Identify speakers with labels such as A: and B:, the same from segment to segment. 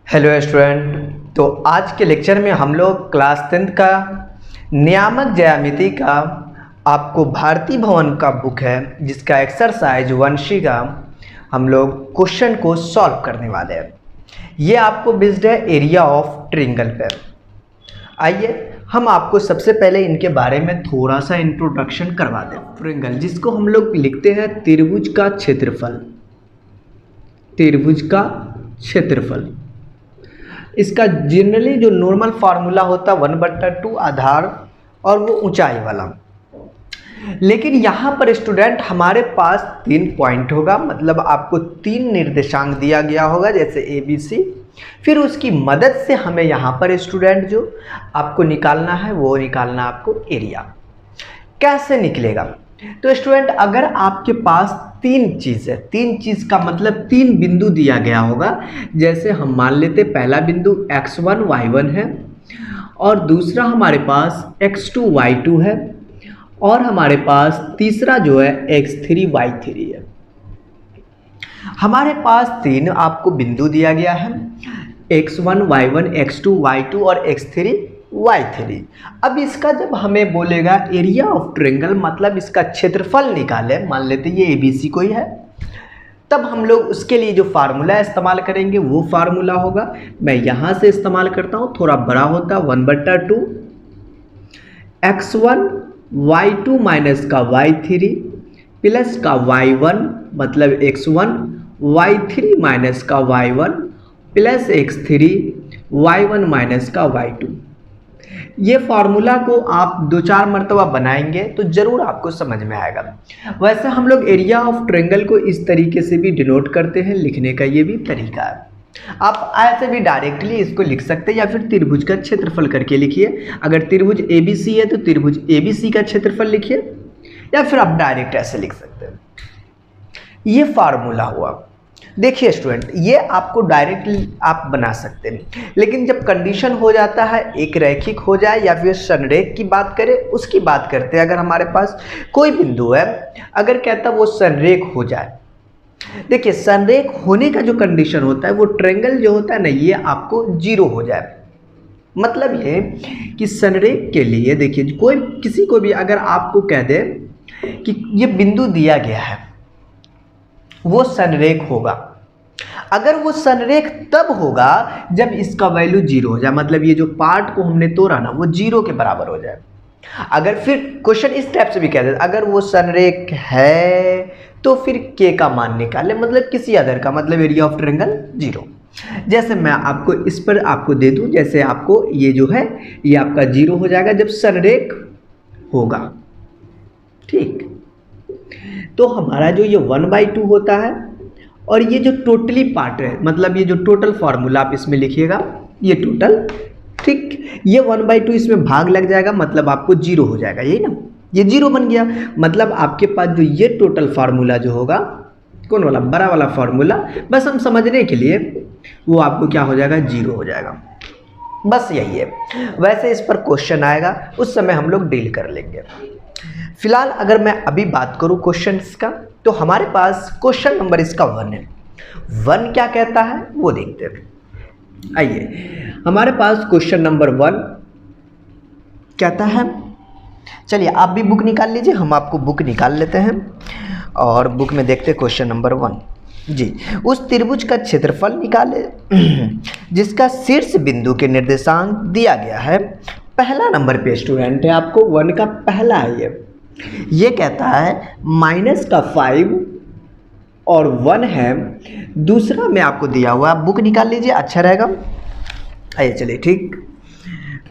A: Hello student. तो आज के लेक्चर में हम लोग क्लास 10 का नियामक ज्यामिति का आपको भारती भवन का बुक है जिसका एक्सरसाइज 1C का हम लोग क्वेश्चन को सॉल्व करने वाले हैं। ये आपको बेस्ड है एरिया ऑफ ट्रायंगल पे। आइए हम आपको सबसे पहले इनके बारे में थोड़ा सा इंट्रोडक्शन करवा दें। ट्रायंगल जिसको हम लोग लिखते हैं त्रिभुज का क्षेत्रफल, त्रिभुज का क्षेत्रफल। इसका जनरली जो नॉर्मल फार्मूला होता है 1/2 आधार और वो ऊंचाई वाला। लेकिन यहाँ पर स्टूडेंट हमारे पास 3 पॉइंट होगा, मतलब आपको 3 निर्देशांक दिया गया होगा जैसे ABC। फिर उसकी मदद से हमें यहाँ पर स्टूडेंट जो आपको निकालना है वो निकालना आपको एरिया। कैसे निकलेगा? तो स्टूडेंट अगर आपके पास 3 चीज़ है, 3 चीज़ का मतलब 3 बिंदु दिया गया होगा। जैसे हम मान लेते पहला बिंदु x1 y1 है और दूसरा हमारे पास x2 y2 है और हमारे पास तीसरा जो है x3 y3 है। हमारे पास 3 आपको बिंदु दिया गया है, x1 y1 x2 y2 और x3 y3। अब इसका जब हमें बोलेगा एरिया ऑफ ट्रायंगल मतलब इसका क्षेत्रफल निकाले, मान लेते ये ABC कोई है, तब हम लोग उसके लिए जो फार्मूला इस्तेमाल करेंगे वो फार्मूला होगा, मैं यहाँ से इस्तेमाल करता हूँ, थोड़ा बड़ा होता 1/2 x1 y2 माइनस का y3 प्लस का y1 मतलब x1 y3 माइनस का y1 plus x3 y1 minus का y2। ये फार्मूला को आप 2-4 मरतबा बनाएंगे तो ज़रूर आपको समझ में आएगा। वैसे हम लोग एरिया ऑफ ट्रायंगल को इस तरीके से भी डिनोट करते हैं, लिखने का ये भी तरीका है। आप ऐसे भी डायरेक्टली इसको लिख सकते हैं या फिर त्रिभुज का क्षेत्रफल करके लिखिए। अगर त्रिभुज ABC है तो त्रिभुज ABC का क्षेत्रफल लिखिए या फिर आप डायरेक्ट ऐसे लिख सकते हैं। ये फार्मूला हुआ। देखिए स्टूडेंट, ये आपको डायरेक्टली आप बना सकते हैं, लेकिन जब कंडीशन हो जाता है एक रैखिक हो जाए या फिर संरेख की बात करें, उसकी बात करते हैं। अगर हमारे पास कोई बिंदु है, अगर कहता वो संरेख हो जाए, देखिए संरेख होने का जो कंडीशन होता है वो ट्रायंगल जो होता है ना ये आपको 0 हो जाए। मतलब ये कि संरेख के लिए देखिए कोई किसी को भी अगर आपको कह दे कि ये बिंदु दिया गया है वो संरेख होगा, अगर वो संरेख तब होगा जब इसका वैल्यू 0 हो जाए, मतलब ये जो पार्ट को हमने तोड़ा ना वो 0 के बराबर हो जाए। अगर फिर क्वेश्चन इस टाइप से भी कह देते अगर वो संरेख है तो फिर k का मान निकाले, मतलब किसी अदर का, मतलब एरिया ऑफ ट्रायंगल 0। जैसे मैं आपको इस पर आपको दे दूं, जैसे आपको ये जो है ये आपका 0 हो जाएगा जब संरेख होगा, ठीक। तो हमारा जो ये 1/2 होता है और ये जो टोटली पार्ट है, मतलब ये जो टोटल फार्मूला आप इसमें लिखिएगा ये टोटल, ठीक। ये 1/2 इसमें भाग लग जाएगा मतलब आपको 0 हो जाएगा, यही ना, ये 0 बन गया। मतलब आपके पास जो ये टोटल फार्मूला जो होगा, कौन वाला, बड़ा वाला फार्मूला, बस हम समझने के लिए वो आपको क्या हो जाएगा, 0 हो जाएगा। बस यही है। वैसे इस पर क्वेश्चन आएगा उस समय हम लोग डील कर लेंगे। फिलहाल अगर मैं अभी बात करूं क्वेश्चंस का, तो हमारे पास क्वेश्चन नंबर इसका 1 है। 1 क्या कहता है वो देखते हैं। आइए हमारे पास क्वेश्चन नंबर 1 कहता है, चलिए आप भी बुक निकाल लीजिए, हम आपको बुक निकाल लेते हैं और बुक में देखते हैं क्वेश्चन नंबर 1 जी। उस त्रिभुज का क्षेत्रफल निकाले जिसका शीर्ष बिंदु के निर्देशांक दिया गया है। पहला नंबर पे स्टूडेंट है, आपको 1 का पहला है ये कहता है -5 और 1 है। दूसरा में आपको दिया हुआ, आप बुक निकाल लीजिए अच्छा रहेगा। आइए चलिए ठीक,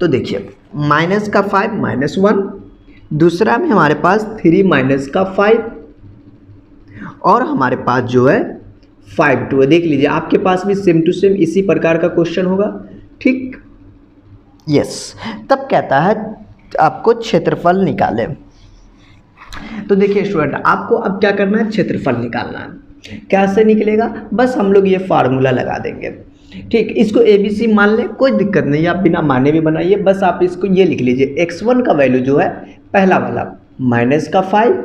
A: तो देखिए -5 -1, दूसरा में हमारे पास 3 -5 और हमारे पास जो है 5 2 है। देख लीजिए आपके पास भी सेम टू सेम इसी प्रकार का क्वेश्चन होगा, ठीक। यस, तब कहता है आपको क्षेत्रफल निकाले। तो देखिए स्टूडेंट आपको अब क्या करना है, क्षेत्रफल निकालना है। कैसे निकलेगा, बस हम लोग ये फार्मूला लगा देंगे, ठीक। इसको ABC मान ले, कोई दिक्कत नहीं है, आप बिना माने भी बनाइए। बस आप इसको ये लिख लीजिए, x1 का वैल्यू जो है पहला वाला -5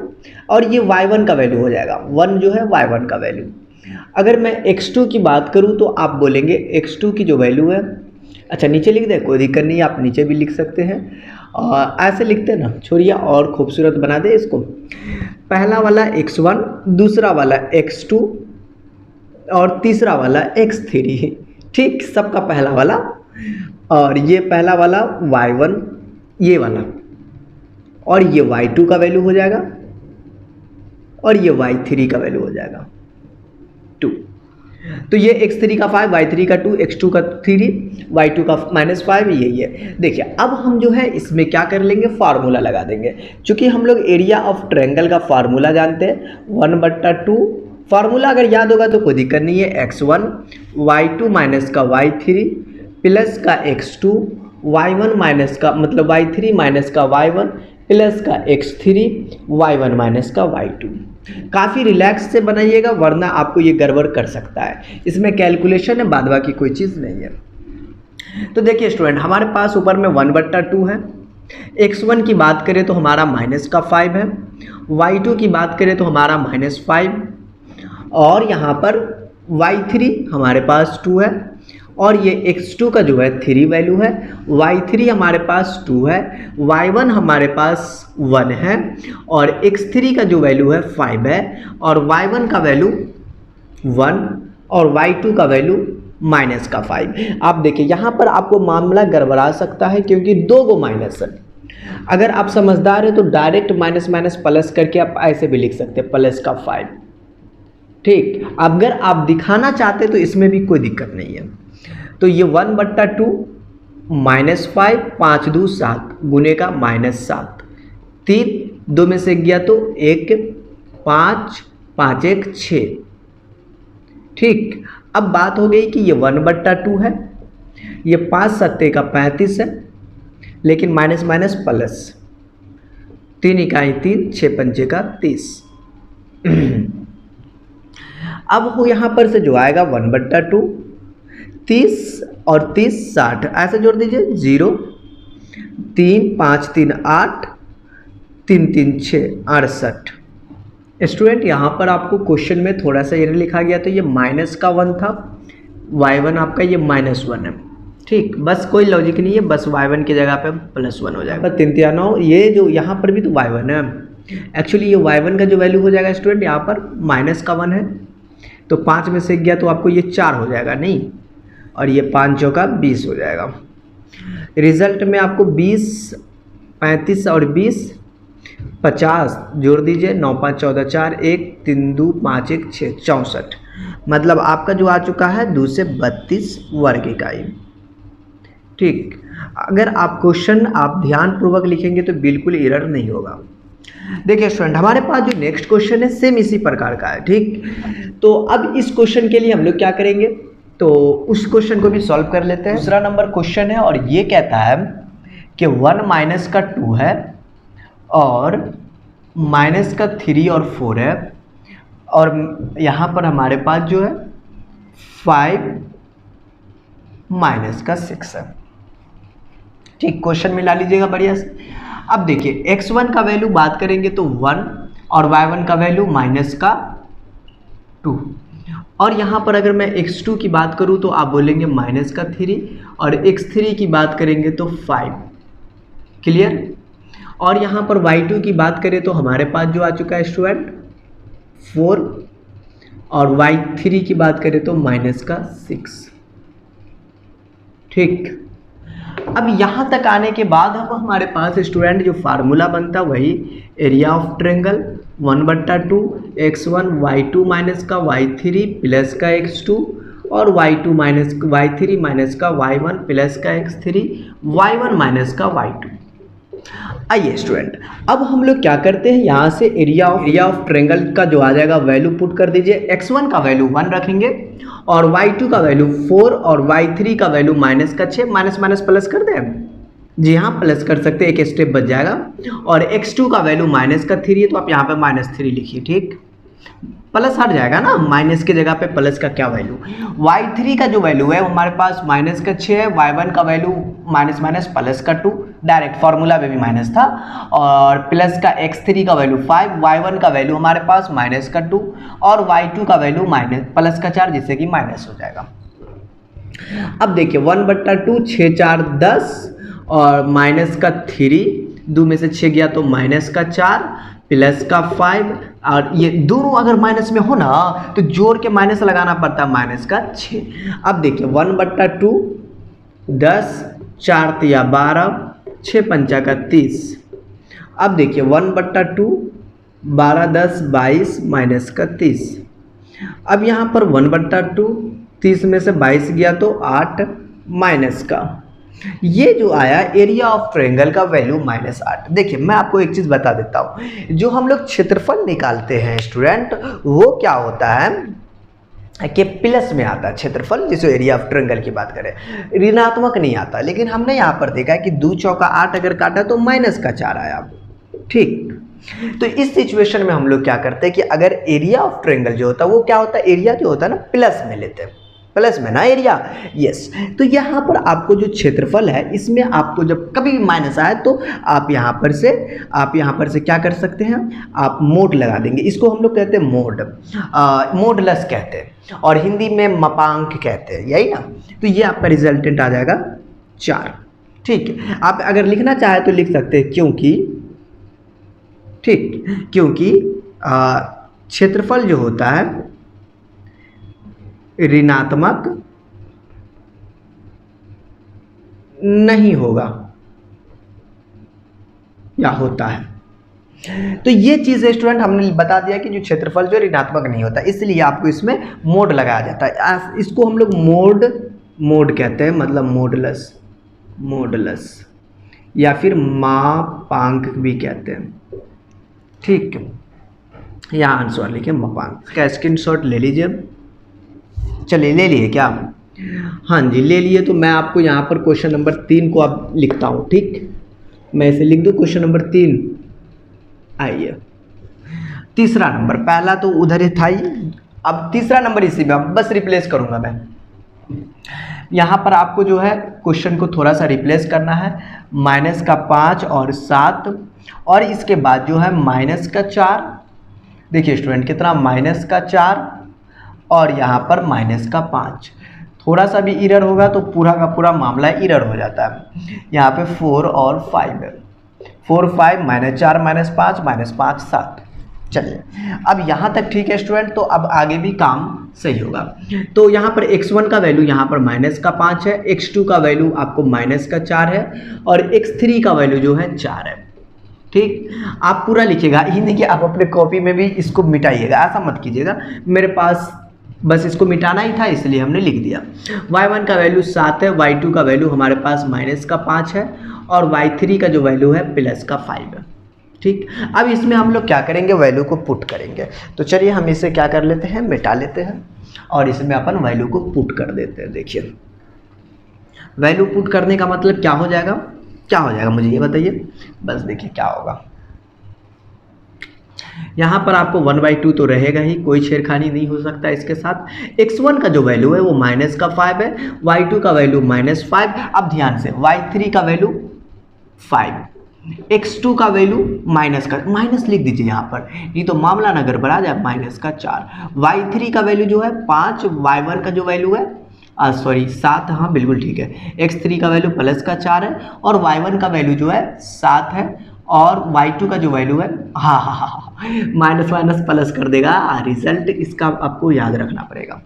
A: और ये y1 का वैल्यू हो जाएगा 1 जो है y1 का वैल्यू। अगर मैं x2 की बात करूं तो आप बोलेंगे x2 की जो वैल्यू है, अच्छा नीचे लिख दे, कोई दिक्कत नहीं है, आप नीचे भी लिख सकते हैं। ऐसे लिखते हैं ना, छोड़िए और खूबसूरत बना दे इसको। पहला वाला x1, दूसरा वाला x2 और तीसरा वाला x3, ठीक, सबका पहला वाला, और ये पहला वाला y1 ये वाला, और ये y2 का वैल्यू हो जाएगा, और ये y3 का वैल्यू हो जाएगा 2। तो ये x3 का 5, y3 का 2, x2 का 3, y2 का -5, यही है। देखिए अब हम जो है इसमें क्या कर लेंगे, फार्मूला लगा देंगे। चूंकि हम लोग एरिया ऑफ ट्रायंगल का फार्मूला जानते हैं 1/2। फार्मूला अगर याद होगा तो कोई दिक्कत नहीं है, x1 y2 माइनस का y3 प्लस का x2 y1 माइनस का मतलब y3 माइनस का y1 प्लस का x3 y1 माइनस का y2। काफ़ी रिलैक्स से बनाइएगा वरना आपको ये गड़बड़ कर सकता है। इसमें कैलकुलेशन है, बाद बाकी कोई चीज़ नहीं है। तो देखिए स्टूडेंट, हमारे पास ऊपर में 1/2 है। x1 की बात करें तो हमारा -5 है, y2 की बात करें तो हमारा -5, और यहाँ पर y3 हमारे पास 2 है, और ये x2 का जो है 3 वैल्यू है, y3 हमारे पास 2 है, y1 हमारे पास 1 है, और x3 का जो वैल्यू है 5 है, और y1 का वैल्यू 1 और y2 का वैल्यू -5। आप देखिए यहाँ पर आपको मामला गड़बड़ा सकता है क्योंकि दो गो माइनस है। अगर आप समझदार हैं तो डायरेक्ट माइनस माइनस प्लस करके आप ऐसे भी लिख सकते हैं +5, ठीक। अगर आप दिखाना चाहते तो इसमें भी कोई दिक्कत नहीं है। तो ये 1/2 -5, 5 2 7 गुने का -7, 3 2 में से गया तो 1, 5 5 1 6, ठीक। अब बात हो गई कि ये 1/2 है, ये 5 7 का 35 है, लेकिन माइनस माइनस प्लस, 3 इकाई 3, 6 पंचे का 30। अब हो यहाँ पर से जो आएगा 1/2, 30 और 30 60, ऐसे जोड़ दीजिए 0 3 5 3 8 3 3 6 68। स्टूडेंट यहाँ पर आपको क्वेश्चन में थोड़ा सा एरर लिखा गया, तो ये -1 था, y1 आपका ये -1 है, ठीक। बस कोई लॉजिक नहीं है, बस y1 की जगह पे +1 हो जाएगा। 3 3 9, ये जो यहाँ पर भी तो y1 है, एक्चुअली ये y1 का जो वैल्यू हो जाएगा स्टूडेंट यहाँ पर -1 है, तो 5 में से गया तो आपको ये 4 हो जाएगा नहीं, और ये 5 चौका 20 हो जाएगा। रिजल्ट में आपको 20 35 और 20 50 जोड़ दीजिए, 9 5 14 4 1 3 2 5 1 6 64, मतलब आपका जो आ चुका है 2 से 32 वर्ग इकाई, ठीक। अगर आप क्वेश्चन आप ध्यानपूर्वक लिखेंगे तो बिल्कुल एरर नहीं होगा। देखिए स्टूडेंट, हमारे पास जो नेक्स्ट क्वेश्चन है सेम इसी प्रकार का है, ठीक। तो अब इस क्वेश्चन के लिए हम लोग क्या करेंगे, तो उस क्वेश्चन को भी सॉल्व कर लेते हैं। दूसरा नंबर क्वेश्चन है और ये कहता है कि 1 माइनस का 2 है और माइनस का 3 और 4 है, और यहाँ पर हमारे पास जो है 5 माइनस का 6 है, ठीक। क्वेश्चन मिला लीजिएगा बढ़िया से। अब देखिए x1 का वैल्यू बात करेंगे तो 1 और y1 का वैल्यू -2, और यहाँ पर अगर मैं x2 की बात करूँ तो आप बोलेंगे -3, और x3 की बात करेंगे तो 5, क्लियर। और यहाँ पर y2 की बात करें तो हमारे पास जो आ चुका है स्टूडेंट 4, और y3 की बात करें तो -6, ठीक। अब यहाँ तक आने के बाद अब हमारे पास स्टूडेंट जो फार्मूला बनता वही area of triangle 1/2 x1 y2 minus का y3 प्लस का x2 और y2 माइनस y3 माइनस का y1 प्लस का x3 y1 माइनस का y2। आइए स्टूडेंट, अब हम लोग क्या करते हैं, यहाँ से एरिया ऑफ ट्रायंगल का जो आ जाएगा वैल्यू पुट कर दीजिए। x1 का वैल्यू 1 रखेंगे और y2 का वैल्यू 4 और y3 का वैल्यू -6, माइनस माइनस प्लस कर दें, जी हाँ प्लस कर सकते हैं, एक स्टेप बच जाएगा। और x2 का वैल्यू -3 है तो आप यहाँ पे -3 लिखिए, ठीक। प्लस हट जाएगा ना, माइनस की जगह पे प्लस का क्या वैल्यू, y3 का जो वैल्यू है हमारे पास माइनस का 6 है, y1 का वैल्यू माइनस माइनस प्लस का 2, डायरेक्ट फार्मूला में भी माइनस था, और प्लस का x3 का वैल्यू 5, y1 का वैल्यू हमारे पास माइनस का 2 और y2 का वैल्यू माइनस प्लस का 4, जिससे कि माइनस हो जाएगा। अब देखिए 1/2, 6 4 10 और माइनस का 3, 2 में से 6 गया तो माइनस का 4 प्लस का 5, और ये दोनों अगर माइनस में हो ना तो जोड़ के माइनस लगाना पड़ता है, माइनस का 6। अब देखिए 1/2 10, 4 तिया 12, 6 पंचा का 30। अब देखिए 1/2 12 10 22 माइनस का 30। अब यहाँ पर 1/2 30 में से 22 गया तो 8 माइनस का, ये जो आया एरिया ऑफ ट्रायंगल का वैल्यू -8। देखिए मैं आपको एक चीज़ बता देता हूँ, जो हम लोग क्षेत्रफल निकालते हैं स्टूडेंट, वो क्या होता है कि प्लस में आता है क्षेत्रफल, जिसे एरिया ऑफ ट्रायंगल की बात करें ऋणात्मक नहीं आता। लेकिन हमने यहाँ पर देखा है कि 2 चौका 8 अगर काटा तो माइनस का 4 आया, ठीक। तो इस सिचुएशन में हम लोग क्या करते हैं कि अगर एरिया ऑफ ट्रायंगल जो होता है वो क्या होता है, एरिया जो होता है ना प्लस में लेते हैं, प्लस में ना एरिया, यस। तो यहाँ पर आपको जो क्षेत्रफल है इसमें आपको जब कभी भी माइनस आए तो आप यहाँ पर से क्या कर सकते हैं, आप मोड लगा देंगे। इसको हम लोग कहते हैं मोड, मोडलस कहते हैं, और हिंदी में मपांक कहते हैं, यही ना। तो ये आपका रिजल्टेंट आ जाएगा 4, ठीक है। आप अगर लिखना चाहे तो लिख सकते हैं, क्योंकि क्षेत्रफल जो होता है ऋणात्मक नहीं होगा या होता है। तो ये चीज़ स्टूडेंट हमने बता दिया कि जो क्षेत्रफल जो ऋणात्मक नहीं होता, इसलिए आपको इसमें मोड लगाया जाता है। इसको हम लोग मोड कहते हैं, मतलब मोडलस या फिर मापांक भी कहते हैं, ठीक है। यहाँ आंसर लिखे मापांक का स्क्रीनशॉट ले लीजिए। चलिए ले लिए क्या, हाँ जी ले लिए। तो मैं आपको यहाँ पर क्वेश्चन नंबर 3 को अब लिखता हूँ, ठीक। मैं इसे लिख दूँ क्वेश्चन नंबर 3। आइए तीसरा नंबर, पहला तो उधर ही था ही, अब तीसरा नंबर इसी में अब बस रिप्लेस करूँगा मैं। यहाँ पर आपको जो है क्वेश्चन को थोड़ा सा रिप्लेस करना है, -5 और 7 और इसके बाद जो है -4। देखिए स्टूडेंट कितना, -4 और यहाँ पर -5। थोड़ा सा भी इरर होगा तो पूरा का पूरा मामला इरर हो जाता है। यहाँ पे 4 और 5 है, 4 5 -4 -5 -5 7। चलिए अब यहाँ तक ठीक है स्टूडेंट। तो अब आगे भी काम सही होगा। तो यहाँ पर x1 का वैल्यू यहाँ पर -5 है, x2 का वैल्यू आपको -4 है और x3 का वैल्यू जो है 4 है, ठीक। आप पूरा लिखिएगा, ये नहीं कि आप अपने कॉपी में भी इसको मिटाइएगा, ऐसा मत कीजिएगा। मेरे पास बस इसको मिटाना ही था इसलिए हमने लिख दिया। y1 का वैल्यू 7 है, y2 का वैल्यू हमारे पास -5 है और y3 का जो वैल्यू है +5 है, ठीक। अब इसमें हम लोग क्या करेंगे, वैल्यू को पुट करेंगे। तो चलिए हम इसे क्या कर लेते हैं, मिटा लेते हैं और इसमें अपन वैल्यू को पुट कर देते हैं। देखिए वैल्यू पुट करने का मतलब क्या हो जाएगा, मुझे ये बताइए। बस देखिए क्या होगा, यहाँ पर आपको 1/2 तो रहेगा ही, कोई छेड़खानी नहीं हो सकता इसके साथ। x1 का जो वैल्यू है वो -5 है, y2 का वैल्यू -5। अब ध्यान से y3 का वैल्यू 5, x2 का वैल्यू माइनस लिख दीजिए यहाँ पर, नहीं तो मामला ना गड़बड़ा जाए, -4। y3 का वैल्यू जो है 5, y1 का जो वैल्यू है 7, हाँ बिल्कुल ठीक है। x3 का वैल्यू +4 है और y1 का वैल्यू जो है 7 है और y2 का जो वैल्यू है हाँ माइनस प्लस कर देगा रिजल्ट, इसका आपको याद रखना पड़ेगा।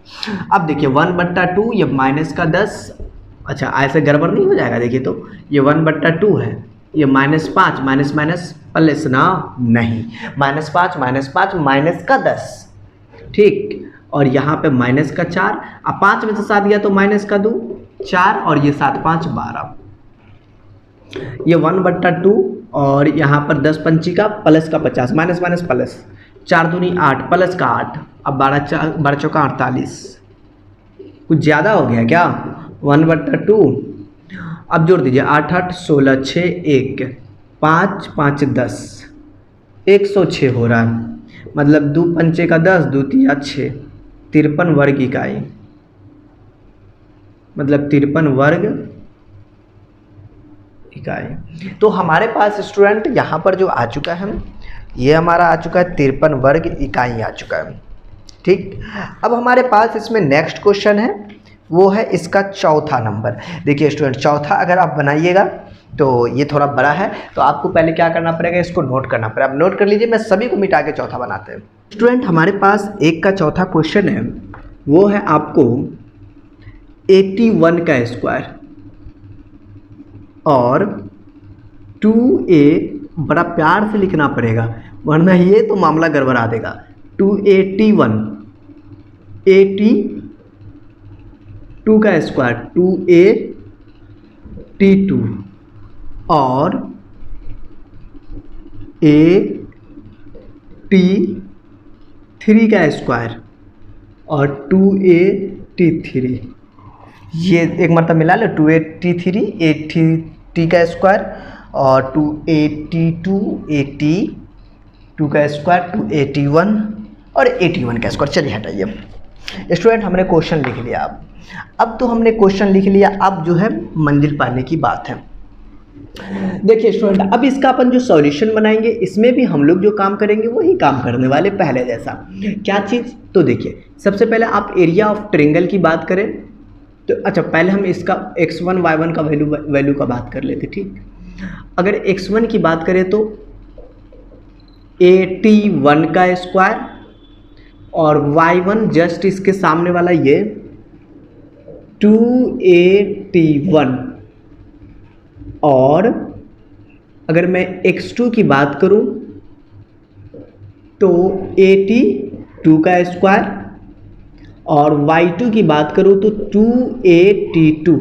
A: अब देखिए 1/2 ये -10, अच्छा ऐसे गड़बड़ नहीं हो जाएगा। देखिए तो ये 1/2 है, ये -5 माइनस प्लस ना, नहीं -5 -10, ठीक। और यहाँ पे -4, अब 5 में से 7 गया तो -2 4 और ये 7 5 12, ये 1/2 और यहाँ पर 10 पंची का प्लस का 50 माइनस प्लस 4 दूनी 8 प्लस का 8, अब 12 चौका 48, कुछ ज़्यादा हो गया क्या, 1/2। अब जोड़ दीजिए 8 8 16 6 1 5 5 10, 106 हो रहा है। मतलब 2 पंचे का 10, 2 तिया 6, 53 वर्ग इकाई, मतलब 53 वर्ग इकाई। तो हमारे पास स्टूडेंट यहाँ पर जो आ चुका है, ये हमारा आ चुका है 53 वर्ग इकाई आ चुका है। ठीक, अब हमारे पास इसमें नेक्स्ट क्वेश्चन है, वो है इसका चौथा नंबर। देखिए स्टूडेंट, चौथा अगर आप बनाइएगा तो ये थोड़ा बड़ा है, तो आपको पहले क्या करना पड़ेगा, इसको नोट करना पड़ेगा। आप नोट कर लीजिए, मैं सभी को मिटा के चौथा बनाते हैं। स्टूडेंट हमारे पास एक का चौथा क्वेश्चन है, वो है आपको 81 का स्क्वायर और 2a, बड़ा प्यार से लिखना पड़ेगा वरना ये तो मामला गड़बड़ा देगा। 281, 82 का स्क्वायर 282 और 83 का स्क्वायर और 283। ये एक मतलब मिला लो, 283, 80 का स्क्वायर और 282, 82 का स्क्वायर, 281 और 81 का स्क्वायर। चलिए हटाइए स्टूडेंट, हमने क्वेश्चन लिख लिया। अब तो हमने क्वेश्चन लिख लिया, अब जो है मंजिल पाने की बात है। देखिए स्टूडेंट, अब इसका अपन जो सॉल्यूशन बनाएंगे, इसमें भी हम लोग जो काम करेंगे वही काम करने वाले पहले जैसा। क्या चीज़, तो देखिए सबसे पहले आप एरिया ऑफ ट्रायंगल की बात करें तो अच्छा, पहले हम इसका x1 y1 का वैल्यू का बात कर लेते। ठीक, अगर x1 की बात करें तो 81 का स्क्वायर और y1 जस्ट इसके सामने वाला ये 281 और अगर मैं x2 की बात करूं तो 82 का स्क्वायर और y2 की बात करूं तो 282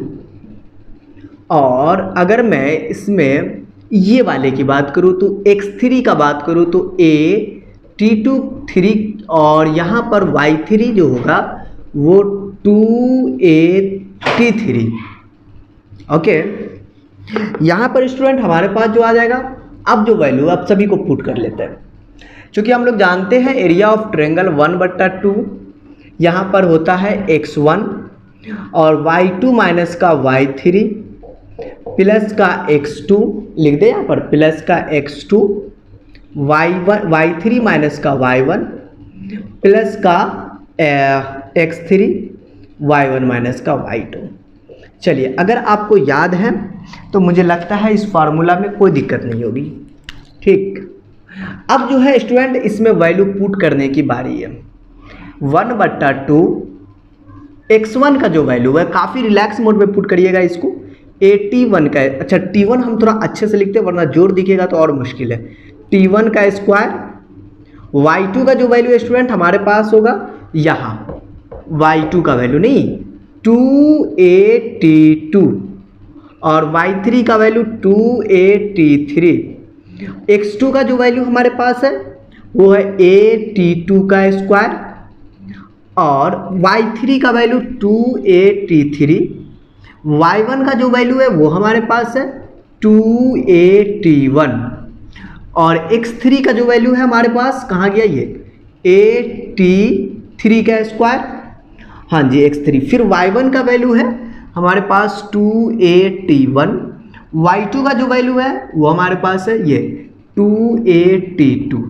A: और अगर मैं इसमें ये वाले की बात करूं तो x3 का बात करूं तो 83 और यहाँ पर y3 जो होगा वो 283। ओके, यहाँ पर स्टूडेंट हमारे पास जो आ जाएगा, अब जो वैल्यू आप सभी को पुट कर लेते हैं। क्योंकि हम लोग जानते हैं एरिया ऑफ ट्रायंगल 1/2 यहाँ पर होता है x1 और y2 माइनस का y3 प्लस का x2, लिख दे यहाँ पर प्लस का x2, y3 माइनस का y1 प्लस का x3, y1 माइनस का y2। चलिए, अगर आपको याद है तो मुझे लगता है इस फार्मूला में कोई दिक्कत नहीं होगी। ठीक, अब जो है स्टूडेंट इसमें वैल्यू पुट करने की बारी है। 1/2 x1 का जो वैल्यू है, काफ़ी रिलैक्स मोड में पुट करिएगा इसको। 81 का, अच्छा T1 हम थोड़ा अच्छे से लिखते हैं वरना जोर दिखेगा तो और मुश्किल है। T1 का स्क्वायर, y2 का जो वैल्यू स्टूडेंट हमारे पास होगा यहाँ, y2 का वैल्यू नहीं 282 और y3 का वैल्यू 283। x2 का जो वैल्यू हमारे पास है वो है 82 का स्क्वायर और y3 का वैल्यू 283। y1 का जो वैल्यू है वो हमारे पास है 281 और x3 का जो वैल्यू है हमारे पास कहाँ गया, ये 83 का स्क्वायर, हाँ जी x3। फिर y1 का वैल्यू है हमारे पास 281, y2 का जो वैल्यू है वो हमारे पास है ये 282।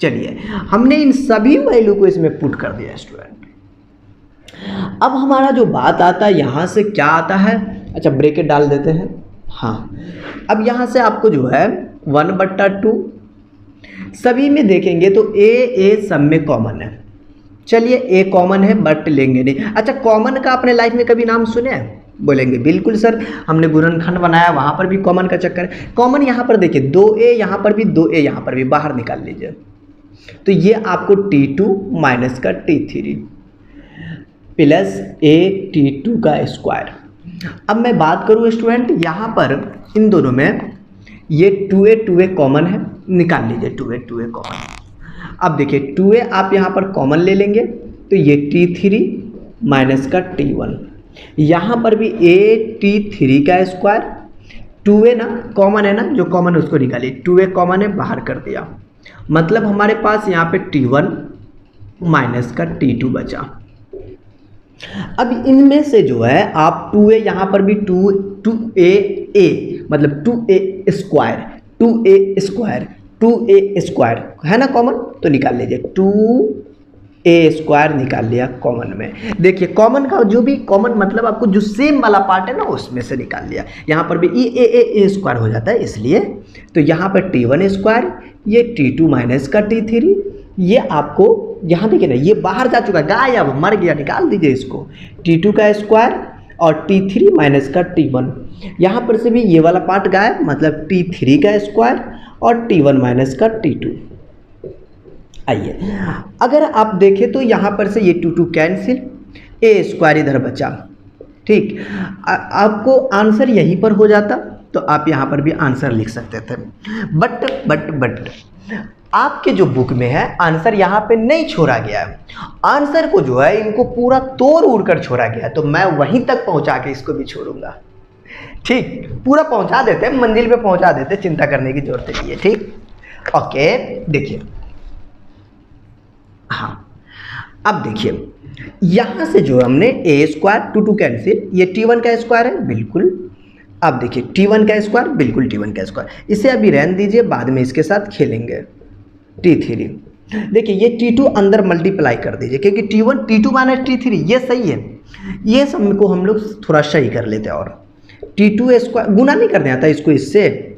A: चलिए, हमने इन सभी वैल्यू को इसमें पुट कर दिया स्टूडेंट। अब हमारा जो बात आता है यहाँ से क्या आता है, अच्छा ब्रैकेट डाल देते हैं। हाँ, अब यहाँ से आपको जो है 1/2 सभी में देखेंगे तो a सब में कॉमन है। चलिए a कॉमन है बट लेंगे नहीं। अच्छा, कॉमन का अपने लाइफ में कभी नाम सुने हैं? बोलेंगे बिल्कुल सर, हमने गुणनखंड बनाया वहाँ पर भी कॉमन का चक्कर है। कॉमन यहाँ पर देखिए 2a यहाँ पर भी, 2a यहाँ पर भी, बाहर निकाल लीजिए तो ये आपको T2 माइनस का T3 प्लस T2 का स्क्वायर। अब मैं बात करूँ स्टूडेंट, यहाँ पर इन दोनों में ये 2a कॉमन है, निकाल लीजिए 2a कॉमन। अब देखिए 2a आप यहाँ पर कॉमन ले लेंगे तो ये T3 माइनस का T1, यहाँ पर भी T3 का स्क्वायर, 2a ना कॉमन है ना, जो कॉमन उसको निकालिए, 2a कॉमन है बाहर कर दिया मतलब हमारे पास यहाँ पे T1 माइनस का T2 बचा। अब इनमें से जो है आप 2a, यहाँ पर भी 2a मतलब 2a स्क्वायर 2a स्क्वायर है ना कॉमन, तो निकाल लीजिए 2a स्क्वायर निकाल लिया कॉमन में। देखिए कॉमन का जो भी कॉमन मतलब आपको जो सेम वाला पार्ट है ना उसमें से निकाल लिया। यहाँ पर भी ए स्क्वायर हो जाता है इसलिए, तो यहाँ पर T1 स्क्वायर, ये T2 माइनस का T3, ये आपको यहाँ देखिए ना ये बाहर जा चुका, गायब, मर गया, निकाल दीजिए इसको। T2 का स्क्वायर और T3 माइनस का T1, यहाँ पर से भी ये वाला पार्ट गायब, मतलब T3 का स्क्वायर और T1 माइनस का T2। आइए अगर आप देखें तो यहाँ पर से ये 2 कैंसिल, ए स्क्वायर इधर बचा, ठीक। आपको आंसर यहीं पर हो जाता तो आप यहाँ पर भी आंसर लिख सकते थे, बट आपके जो बुक में है आंसर यहाँ पे नहीं छोड़ा गया है। आंसर को जो है इनको पूरा तोड़ उड़ कर छोड़ा गया, तो मैं वहीं तक पहुँचा के इसको भी छोड़ूंगा, ठीक। पूरा पहुँचा देते, मंजिल पे पहुँचा देते, चिंता करने की जरूरत नहीं है, ठीक। ओके देखिए, हाँ अब देखिए यहाँ से जो हमने ए स्क्वायर 2 कैंसिल, ये T1 का स्क्वायर है बिल्कुल। अब देखिए T1 का स्क्वायर बिल्कुल T1 का स्क्वायर, इसे अभी रहने दीजिए, बाद में इसके साथ खेलेंगे। T3 देखिए ये T2 अंदर मल्टीप्लाई कर दीजिए, क्योंकि T1 T2 माइनस T3 ये सही है, ये सब को हम लोग थोड़ा सही कर लेते हैं। और T2 स्क्वायर गुना नहीं करने आता इसको, इससे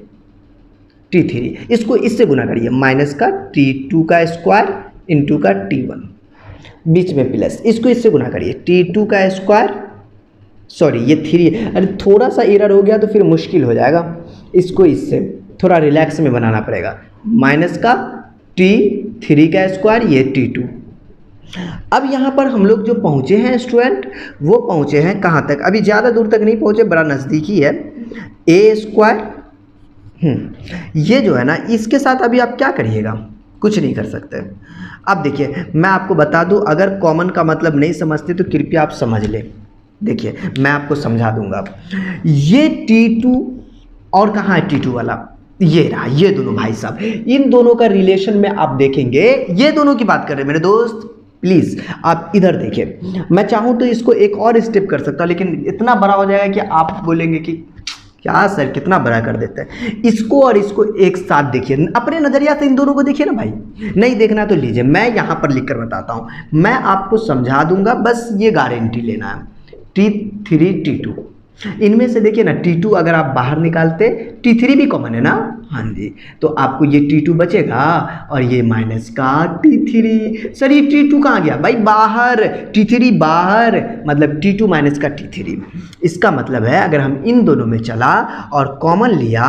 A: T3 इसको इससे गुना करिए, माइनस का T2 का स्क्वायर इंटू का T1, बीच में प्लस, इसको इससे गुना करिए T2 का स्क्वायर, सॉरी ये 3, अरे थोड़ा सा एरर हो गया तो फिर मुश्किल हो जाएगा, इसको इससे थोड़ा रिलैक्स में बनाना पड़ेगा, माइनस का T3 का स्क्वायर, ये T2। अब यहाँ पर हम लोग जो पहुँचे हैं स्टूडेंट, वो पहुँचे हैं कहाँ तक, अभी ज़्यादा दूर तक नहीं पहुँचे, बड़ा नज़दीकी है, ए स्क्वायर। ये जो है ना इसके साथ अभी आप क्या करिएगा, कुछ नहीं कर सकते। अब देखिए मैं आपको बता दूं, अगर कॉमन का मतलब नहीं समझते तो कृपया आप समझ लें, देखिए मैं आपको समझा दूंगा। ये T2 और कहाँ है T2 वाला, ये रहा, ये दोनों भाई साहब, इन दोनों का रिलेशन में आप देखेंगे, ये दोनों की बात कर रहे हैं मेरे दोस्त, प्लीज़ आप इधर देखिए। मैं चाहूँ तो इसको एक और स्टेप कर सकता हूँ, लेकिन इतना बड़ा हो जाएगा कि आप बोलेंगे कि क्या सर कितना बड़ा कर देते हैं। इसको और इसको एक साथ देखिए, अपने नज़रिया से इन दोनों को देखिए ना भाई, नहीं देखना तो लीजिए, मैं यहाँ पर लिख कर बताता हूँ, मैं आपको समझा दूंगा, बस ये गारंटी लेना है। T3 T2 इनमें से देखिए ना T2 अगर आप बाहर निकालते, T3 भी कॉमन है ना, हाँ जी, तो आपको ये T2 बचेगा और ये माइनस का T3। सर ये T2 कहाँ गया भाई, बाहर, T3 बाहर, मतलब T2 माइनस का T3। इसका मतलब है अगर हम इन दोनों में चला और कॉमन लिया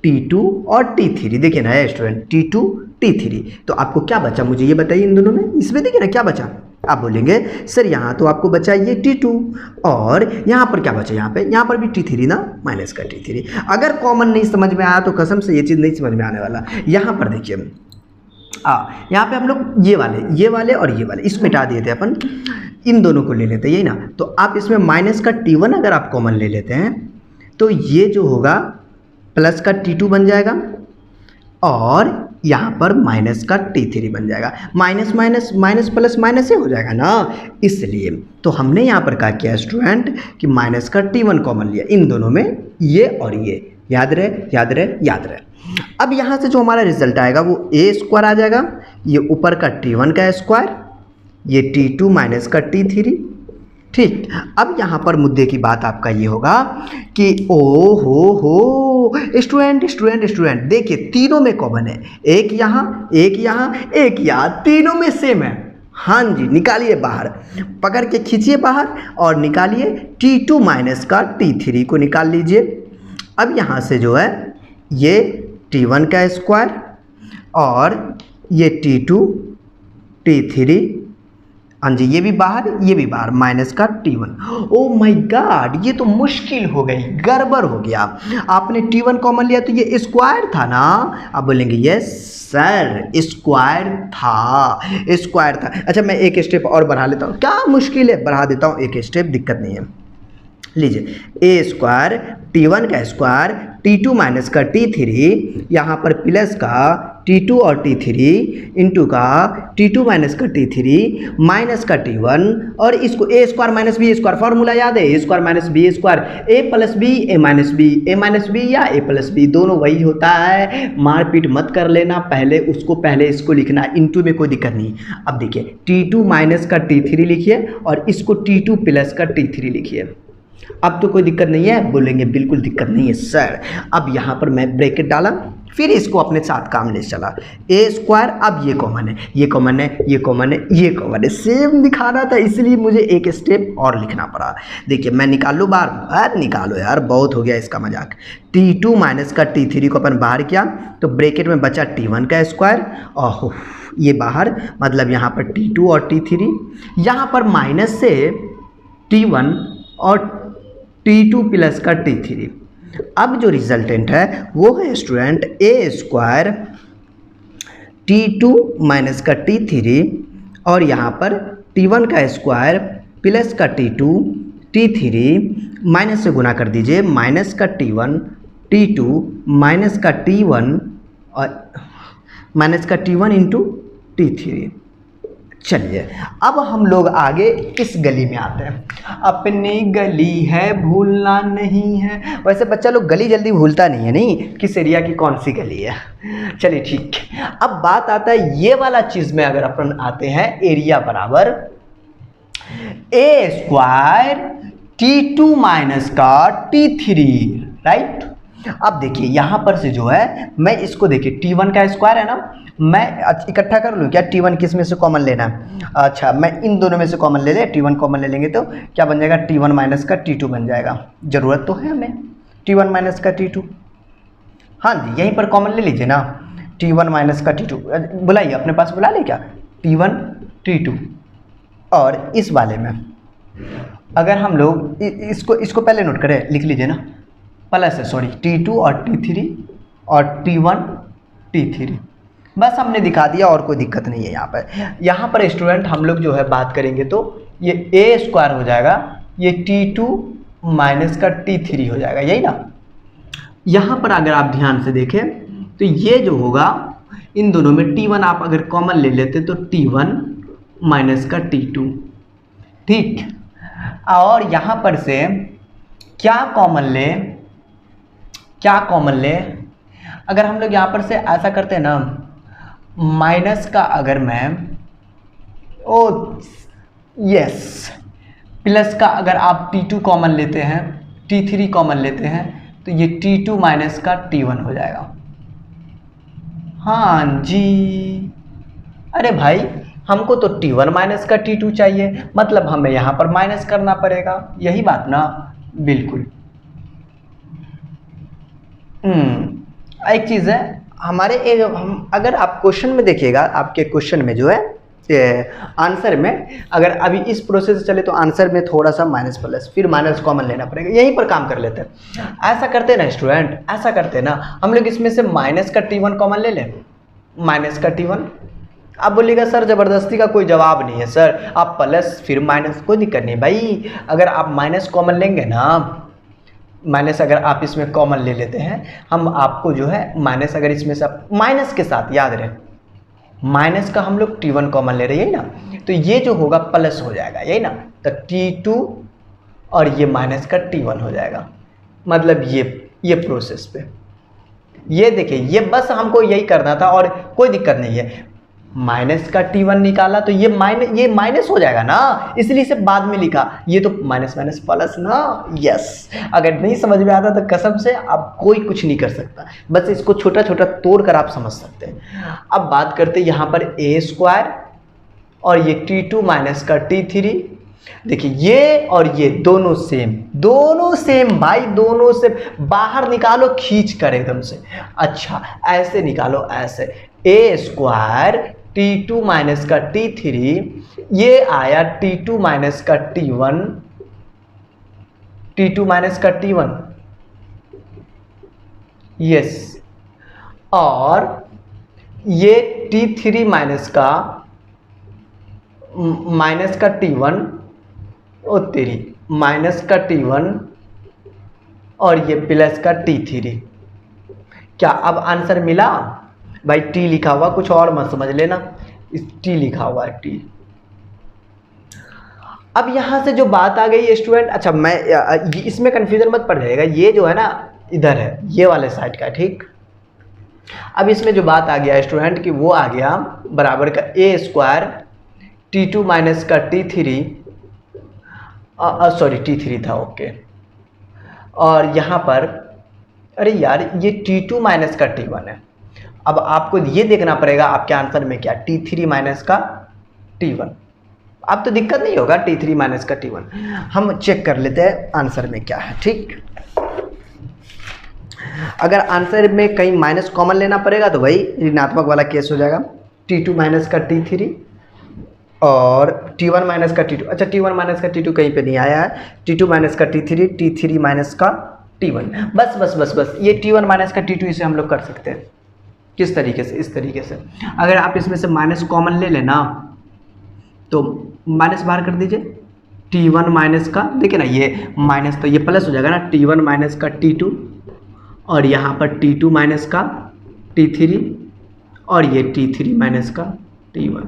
A: T2 और T3, देखिए ना स्टूडेंट T2 T3, तो आपको क्या बचा मुझे ये बताइए, इन दोनों में, इसमें देखिए ना क्या बचा। आप बोलेंगे सर यहाँ तो आपको बचा ये T2 और यहाँ पर क्या बचा, यहाँ पर भी T3 ना, माइनस का T3। अगर कॉमन नहीं समझ में आया तो कसम से ये चीज़ नहीं समझ में आने वाला। यहाँ पर देखिए यहाँ पे हम लोग ये वाले और ये वाले इसको मिटा दिए थे अपन, इन दोनों को ले लेते हैं, यही ना, तो आप इसमें माइनस का T1 अगर आप कॉमन ले लेते हैं तो ये जो होगा प्लस का T2 बन जाएगा और यहाँ पर माइनस का T3 बन जाएगा, minus minus minus plus minus ही हो जाएगा ना, इसलिए तो हमने यहाँ पर क्या किया स्टूडेंट कि माइनस का T1 कॉमन लिया, इन दोनों में ये और ये, याद रहे। अब यहाँ से जो हमारा रिजल्ट आएगा वो ए स्क्वायर आ जाएगा, ये ऊपर का T1 का स्क्वायर, ये T2 माइनस का T3, ठीक। अब यहाँ पर मुद्दे की बात आपका ये होगा कि ओ हो स्टूडेंट देखिए तीनों में कॉमन है, एक यहाँ एक यहाँ, तीनों में सेम है, हाँ जी, निकालिए बाहर, पकड़ के खींचिए बाहर और निकालिए T2 माइनस का T3 को निकाल लीजिए। अब यहाँ से जो है ये T1 का स्क्वायर और ये T2 T3, हाँ जी, ये भी बाहर, माइनस का T1। ओ माय गॉड, ये तो मुश्किल हो गई, गड़बड़ हो गया। आपने T1 कॉमन लिया तो ये स्क्वायर था ना, आप बोलेंगे यस सर स्क्वायर था। अच्छा मैं एक स्टेप और बढ़ा लेता हूँ, क्या मुश्किल है, बढ़ा देता हूँ एक स्टेप, दिक्कत नहीं है। लीजिए ए स्क्वायर T1 का स्क्वायर T2 माइनस का T3, यहाँ पर प्लस का T2 और T3 इंटू का T2 माइनस का T3 माइनस का T1 और इसको A square minus B square, formula याद है, A square minus B square, A plus B A minus B, A minus B या ए प्लस बी दोनों वही होता है। मारपीट मत कर लेना, पहले इसको लिखना, इंटू में कोई दिक्कत नहीं। अब देखिए T2 माइनस का T3 लिखिए और इसको T2 प्लस का T3 लिखिए। अब तो कोई दिक्कत नहीं है, बोलेंगे बिल्कुल दिक्कत नहीं है सर। अब यहाँ पर मैं ब्रैकेट डाला, फिर इसको अपने साथ काम ले चला, ए स्क्वायर, अब ये कॉमन है, ये कॉमन है, ये कॉमन है, ये कॉमन है, सेम दिखाना था इसलिए मुझे एक स्टेप और लिखना पड़ा। देखिए मैं निकाल लूँ बार निकालो यार, बहुत हो गया इसका मजाक। T2 माइनस का T3 को अपन बाहर किया तो ब्रैकेट में बचा T1 का स्क्वायर और ये बाहर, मतलब यहाँ पर T2 और T3, यहाँ पर माइनस से T1 और T2 प्लस का T3। अब जो रिजल्टेंट है वो है स्टूडेंट ए स्क्वायर T2 माइनस का T3 और यहाँ पर T1 का स्क्वायर प्लस का T2 T3 माइनस से गुना कर दीजिए, माइनस का T1 T2 माइनस का T1 और माइनस का T1 इंटू T3। चलिए अब हम लोग आगे इस गली में आते हैं। अपनी गली है भूलना नहीं है, वैसे बच्चा लोग गली जल्दी भूलता नहीं है, नहीं किस एरिया की कौन सी गली है। चलिए ठीक, अब बात आता है ये वाला चीज में, अगर अपन आते हैं एरिया बराबर ए स्क्वायर T2 माइनस का T3, राइट। अब देखिए यहाँ पर से जो है मैं इसको देखिए T1 का स्क्वायर है ना, मैं इकट्ठा कर लूँ क्या, T1 किस में से कॉमन लेना है, अच्छा मैं इन दोनों में से कॉमन ले ले, T1 कॉमन ले लेंगे तो क्या बन जाएगा, T1 माइनस का T2 बन जाएगा। ज़रूरत तो है हमें T1 माइनस का T2, हाँ जी यहीं पर कॉमन ले लीजिए ना, T1 माइनस का T2, बुलाइए अपने पास, बुला ले क्या, T1 T2। और इस वाले में अगर हम लोग इसको पहले नोट करें, लिख लीजिए ना, प्लस है सॉरी T2 और T3 और T1 T3, बस हमने दिखा दिया और कोई दिक्कत नहीं है। यहाँ पर स्टूडेंट हम लोग जो है बात करेंगे तो ये ए स्क्वायर हो जाएगा, ये T2 माइनस का T3 हो जाएगा, यही ना। यहाँ पर अगर आप ध्यान से देखें तो ये जो होगा इन दोनों में T1 आप अगर कॉमन ले लेते तो T1 माइनस का T2, ठीक। और यहाँ पर से क्या कॉमन ले, अगर हम लोग यहाँ पर से ऐसा करते हैं ना, माइनस का अगर मैं यस प्लस का अगर आप T2 कॉमन लेते हैं, T3 कॉमन लेते हैं तो ये T2 माइनस का T1 हो जाएगा। हाँ जी, अरे भाई हमको तो T1 माइनस का T2 चाहिए, मतलब हमें यहाँ पर माइनस करना पड़ेगा, यही बात ना, बिल्कुल। एक चीज़ है हमारे हम अगर आप क्वेश्चन में देखिएगा, आपके क्वेश्चन में जो है आंसर में अगर अभी इस प्रोसेस से चले तो आंसर में थोड़ा सा माइनस प्लस फिर माइनस कॉमन लेना पड़ेगा, यहीं पर काम कर लेते हैं। ऐसा करते हैं ना स्टूडेंट, ऐसा करते हैं ना हम लोग, इसमें से माइनस का T1 कॉमन ले लें, माइनस का T1। आप बोलिएगा सर ज़बरदस्ती का कोई जवाब नहीं है सर, आप प्लस फिर माइनस, कोई दिक्कत नहीं भाई। अगर आप माइनस कॉमन लेंगे ना, माइनस अगर आप इसमें कॉमन ले लेते हैं, हम आपको जो है माइनस अगर इसमें से माइनस के साथ याद रहे, माइनस का हम लोग T1 कॉमन ले रहे हैं ना, तो ये जो होगा प्लस हो जाएगा, यही ना, तो T2 और ये माइनस का T1 हो जाएगा। मतलब ये प्रोसेस पे ये देखिए, ये बस हमको यही करना था और कोई दिक्कत नहीं है। माइनस का T1 निकाला तो ये माइनस हो जाएगा ना, इसलिए इसे बाद में लिखा, ये तो माइनस माइनस प्लस ना, यस। अगर नहीं समझ में आता तो कसम से आप कोई कुछ नहीं कर सकता, बस इसको छोटा छोटा तोड़ कर आप समझ सकते हैं। अब बात करते हैं यहाँ पर ए स्क्वायर और ये T2 माइनस का T3। देखिए ये और ये दोनों सेम भाई, दोनों से बाहर निकालो खींच कर एकदम से, अच्छा ऐसे निकालो, ऐसे ए स्क्वायर T2 माइनस का T3, ये आया T2 माइनस का T1, T2 माइनस का T1, यस। और ये T3 माइनस का T1, ओ तेरी, माइनस का T1 और ये प्लस का T3। क्या अब आंसर मिला? भाई टी लिखा हुआ, कुछ और मत समझ लेना, इस टी लिखा हुआ है टी। अब यहाँ से जो बात आ गई स्टूडेंट, अच्छा मैं इसमें कंफ्यूजन मत पड़ जाएगा, ये जो है ना इधर है, ये वाले साइड का, ठीक। अब इसमें जो बात आ गया स्टूडेंट कि वो आ गया बराबर का ए स्क्वायर T2 माइनस का T3, सॉरी T3 था, ओके। और यहाँ पर अरे यार ये T2 माइनस का T1 है। अब आपको ये देखना पड़ेगा आपके आंसर में क्या, T3 माइनस का T1। अब तो दिक्कत नहीं होगा, T3 माइनस का T1 हम चेक कर लेते हैं आंसर में क्या है, ठीक। अगर आंसर में कहीं माइनस कॉमन लेना पड़ेगा तो वही ऋणात्मक वाला केस हो जाएगा, T2 माइनस का T3 और T1 माइनस का T2। अच्छा T1 माइनस का T2 कहीं पे नहीं आया है, T2 माइनस का T3, T3 माइनस का T1, बस बस बस बस ये T1 माइनस का T2 इसे हम लोग कर सकते हैं। किस तरीके से, इस तरीके से, अगर आप इसमें से माइनस कॉमन ले लेना तो माइनस बाहर कर दीजिए, T1 माइनस का, देखिए ना ये माइनस तो ये प्लस हो जाएगा ना, T1 माइनस का T2 और यहाँ पर T2 माइनस का T3 और ये T3 माइनस का T1,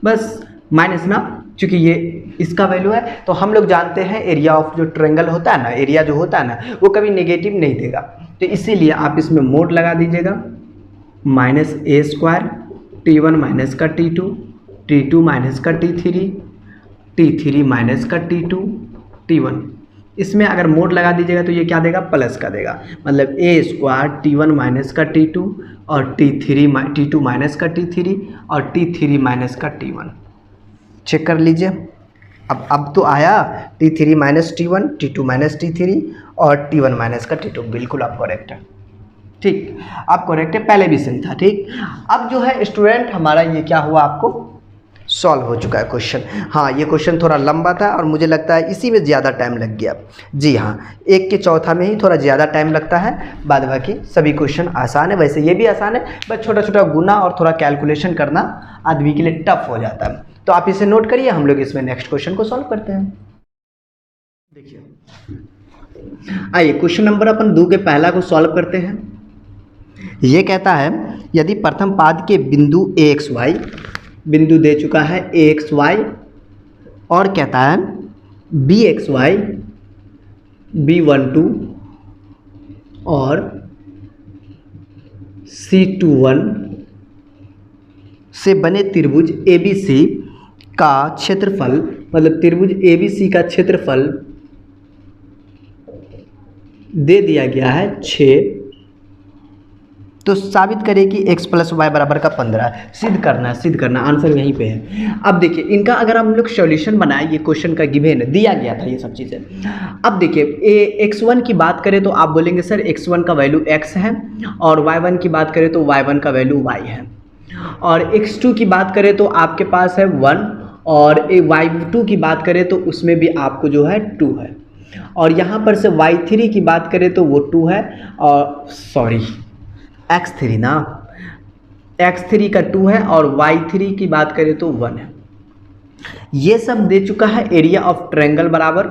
A: बस माइनस ना, चूँकि ये इसका वैल्यू है तो हम लोग जानते हैं एरिया ऑफ जो ट्रायंगल होता है ना, एरिया जो होता है ना वो कभी नेगेटिव नहीं देगा, तो इसीलिए आप इसमें मोड लगा दीजिएगा, माइनस ए स्क्वायर T1 माइनस का T2, T2 माइनस का T3, T3 माइनस का T2, T1। इसमें अगर मोड लगा दीजिएगा तो ये क्या देगा, प्लस का देगा, मतलब ए स्क्वायर T1 माइनस का T2 और T2 माइनस का T3 और T3 माइनस का T1। चेक कर लीजिए, अब तो आया T3 minus T1, T2 minus T3 और T1 माइनस का T2, बिल्कुल आप करेक्ट है, ठीक, आप करेक्ट है, पहले भी सही था, ठीक। अब जो है स्टूडेंट हमारा ये क्या हुआ, आपको सॉल्व हो चुका है क्वेश्चन। हाँ ये क्वेश्चन थोड़ा लंबा था और मुझे लगता है इसी में ज़्यादा टाइम लग गया, जी हाँ, 1 के चौथा में ही थोड़ा ज़्यादा टाइम लगता है, बाद बाकी सभी क्वेश्चन आसान है, वैसे ये भी आसान है, बस छोटा छोटा गुना और थोड़ा कैलकुलेशन करना आदमी के लिए टफ हो जाता है, तो आप इसे नोट करिए, हम लोग इसमें नेक्स्ट क्वेश्चन को सॉल्व करते हैं। देखिए आइए क्वेश्चन नंबर अपन 2 के पहला को सॉल्व करते हैं। ये कहता है यदि प्रथम पाद के बिंदु AXY, बिंदु दे चुका है AXY, और कहता है BXY, B12 और C21 से बने त्रिभुज ABC का क्षेत्रफल, मतलब त्रिभुज ABC का क्षेत्रफल दे दिया गया है 6, तो साबित करें कि x प्लस वाई बराबर का 15, सिद्ध करना, आंसर यहीं पे है। अब देखिए इनका अगर हम लोग सॉल्यूशन बनाए, ये क्वेश्चन का गिवन दिया गया था ये सब चीज़ें। अब देखिए x1 की बात करें तो आप बोलेंगे सर x1 का वैल्यू x है, और y1 की बात करें तो y1 का वैल्यू y है, और x2 की बात करें तो आपके पास है 1, और y2 की बात करें तो उसमें भी आपको जो है 2 है, और यहाँ पर से y3 की बात करें तो वो 2 है, और सॉरी x3 ना, x3 का 2 है, और y3 की बात करें तो 1 है। ये सब दे चुका है एरिया ऑफ ट्रायंगल बराबर,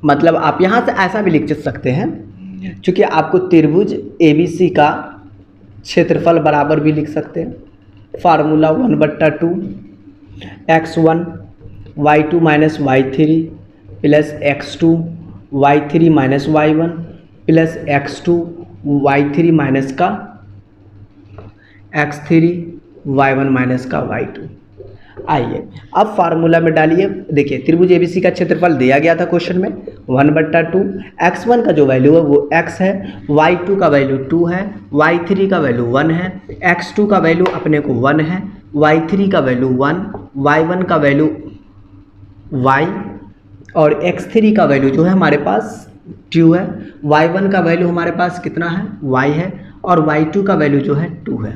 A: मतलब आप यहाँ से ऐसा भी लिख सकते हैं, क्योंकि आपको त्रिभुज ABC का क्षेत्रफल बराबर भी लिख सकते हैं, formula 1/2 x1 y2 minus y3 plus x2 y3 minus y1 plus x2 y3 minus का x3 y1 माइनस का y2। आइए अब फार्मूला में डालिए, देखिए त्रिभुज ABC का क्षेत्रफल दिया गया था क्वेश्चन में 1/2, x1 का जो वैल्यू है वो x है, y2 का वैल्यू 2 है, y3 का वैल्यू 1 है, x2 का वैल्यू अपने को 1 है, y3 का वैल्यू 1, y1 का वैल्यू y, और x3 का वैल्यू जो है हमारे पास 2 है, y1 का वैल्यू हमारे पास कितना है y है, और y2 का वैल्यू जो है 2 है।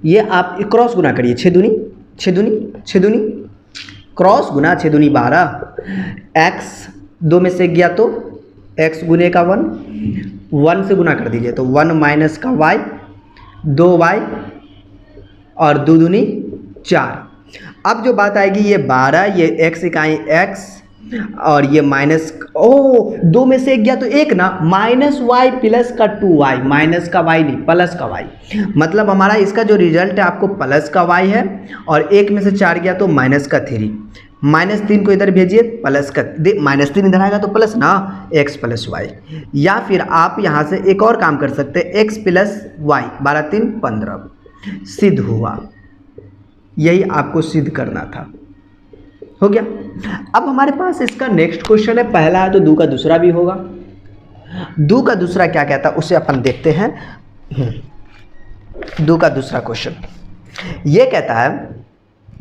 A: ये आप क्रॉस गुना करिए, 6 दूनी क्रॉस गुना 6 दूनी 12, x 2 में से गया तो x गुने का 1 से गुना कर दीजिए तो 1 माइनस का y, 2y और 2 दूनी 4। अब जो बात आएगी ये 12, ये x इकाई x और ये माइनस, ओ दो में से एक गया तो एक ना, माइनस वाई प्लस का 2y, माइनस का y नहीं प्लस का y, मतलब हमारा इसका जो रिजल्ट है आपको प्लस का y है, और एक में से 4 गया तो माइनस का 3, -3 को इधर भेजिए, प्लस का -3 इधर आएगा तो प्लस ना, x प्लस वाई। या फिर आप यहाँ से एक और काम कर सकते हैं, x प्लस वाई, 12 3 15 सिद्ध हुआ, यही आपको सिद्ध करना था, हो गया। अब हमारे पास इसका नेक्स्ट क्वेश्चन है, पहला है तो दो का दूसरा भी होगा। दो का दूसरा क्या कहता है उसे अपन देखते हैं। दो का दूसरा क्वेश्चन ये कहता है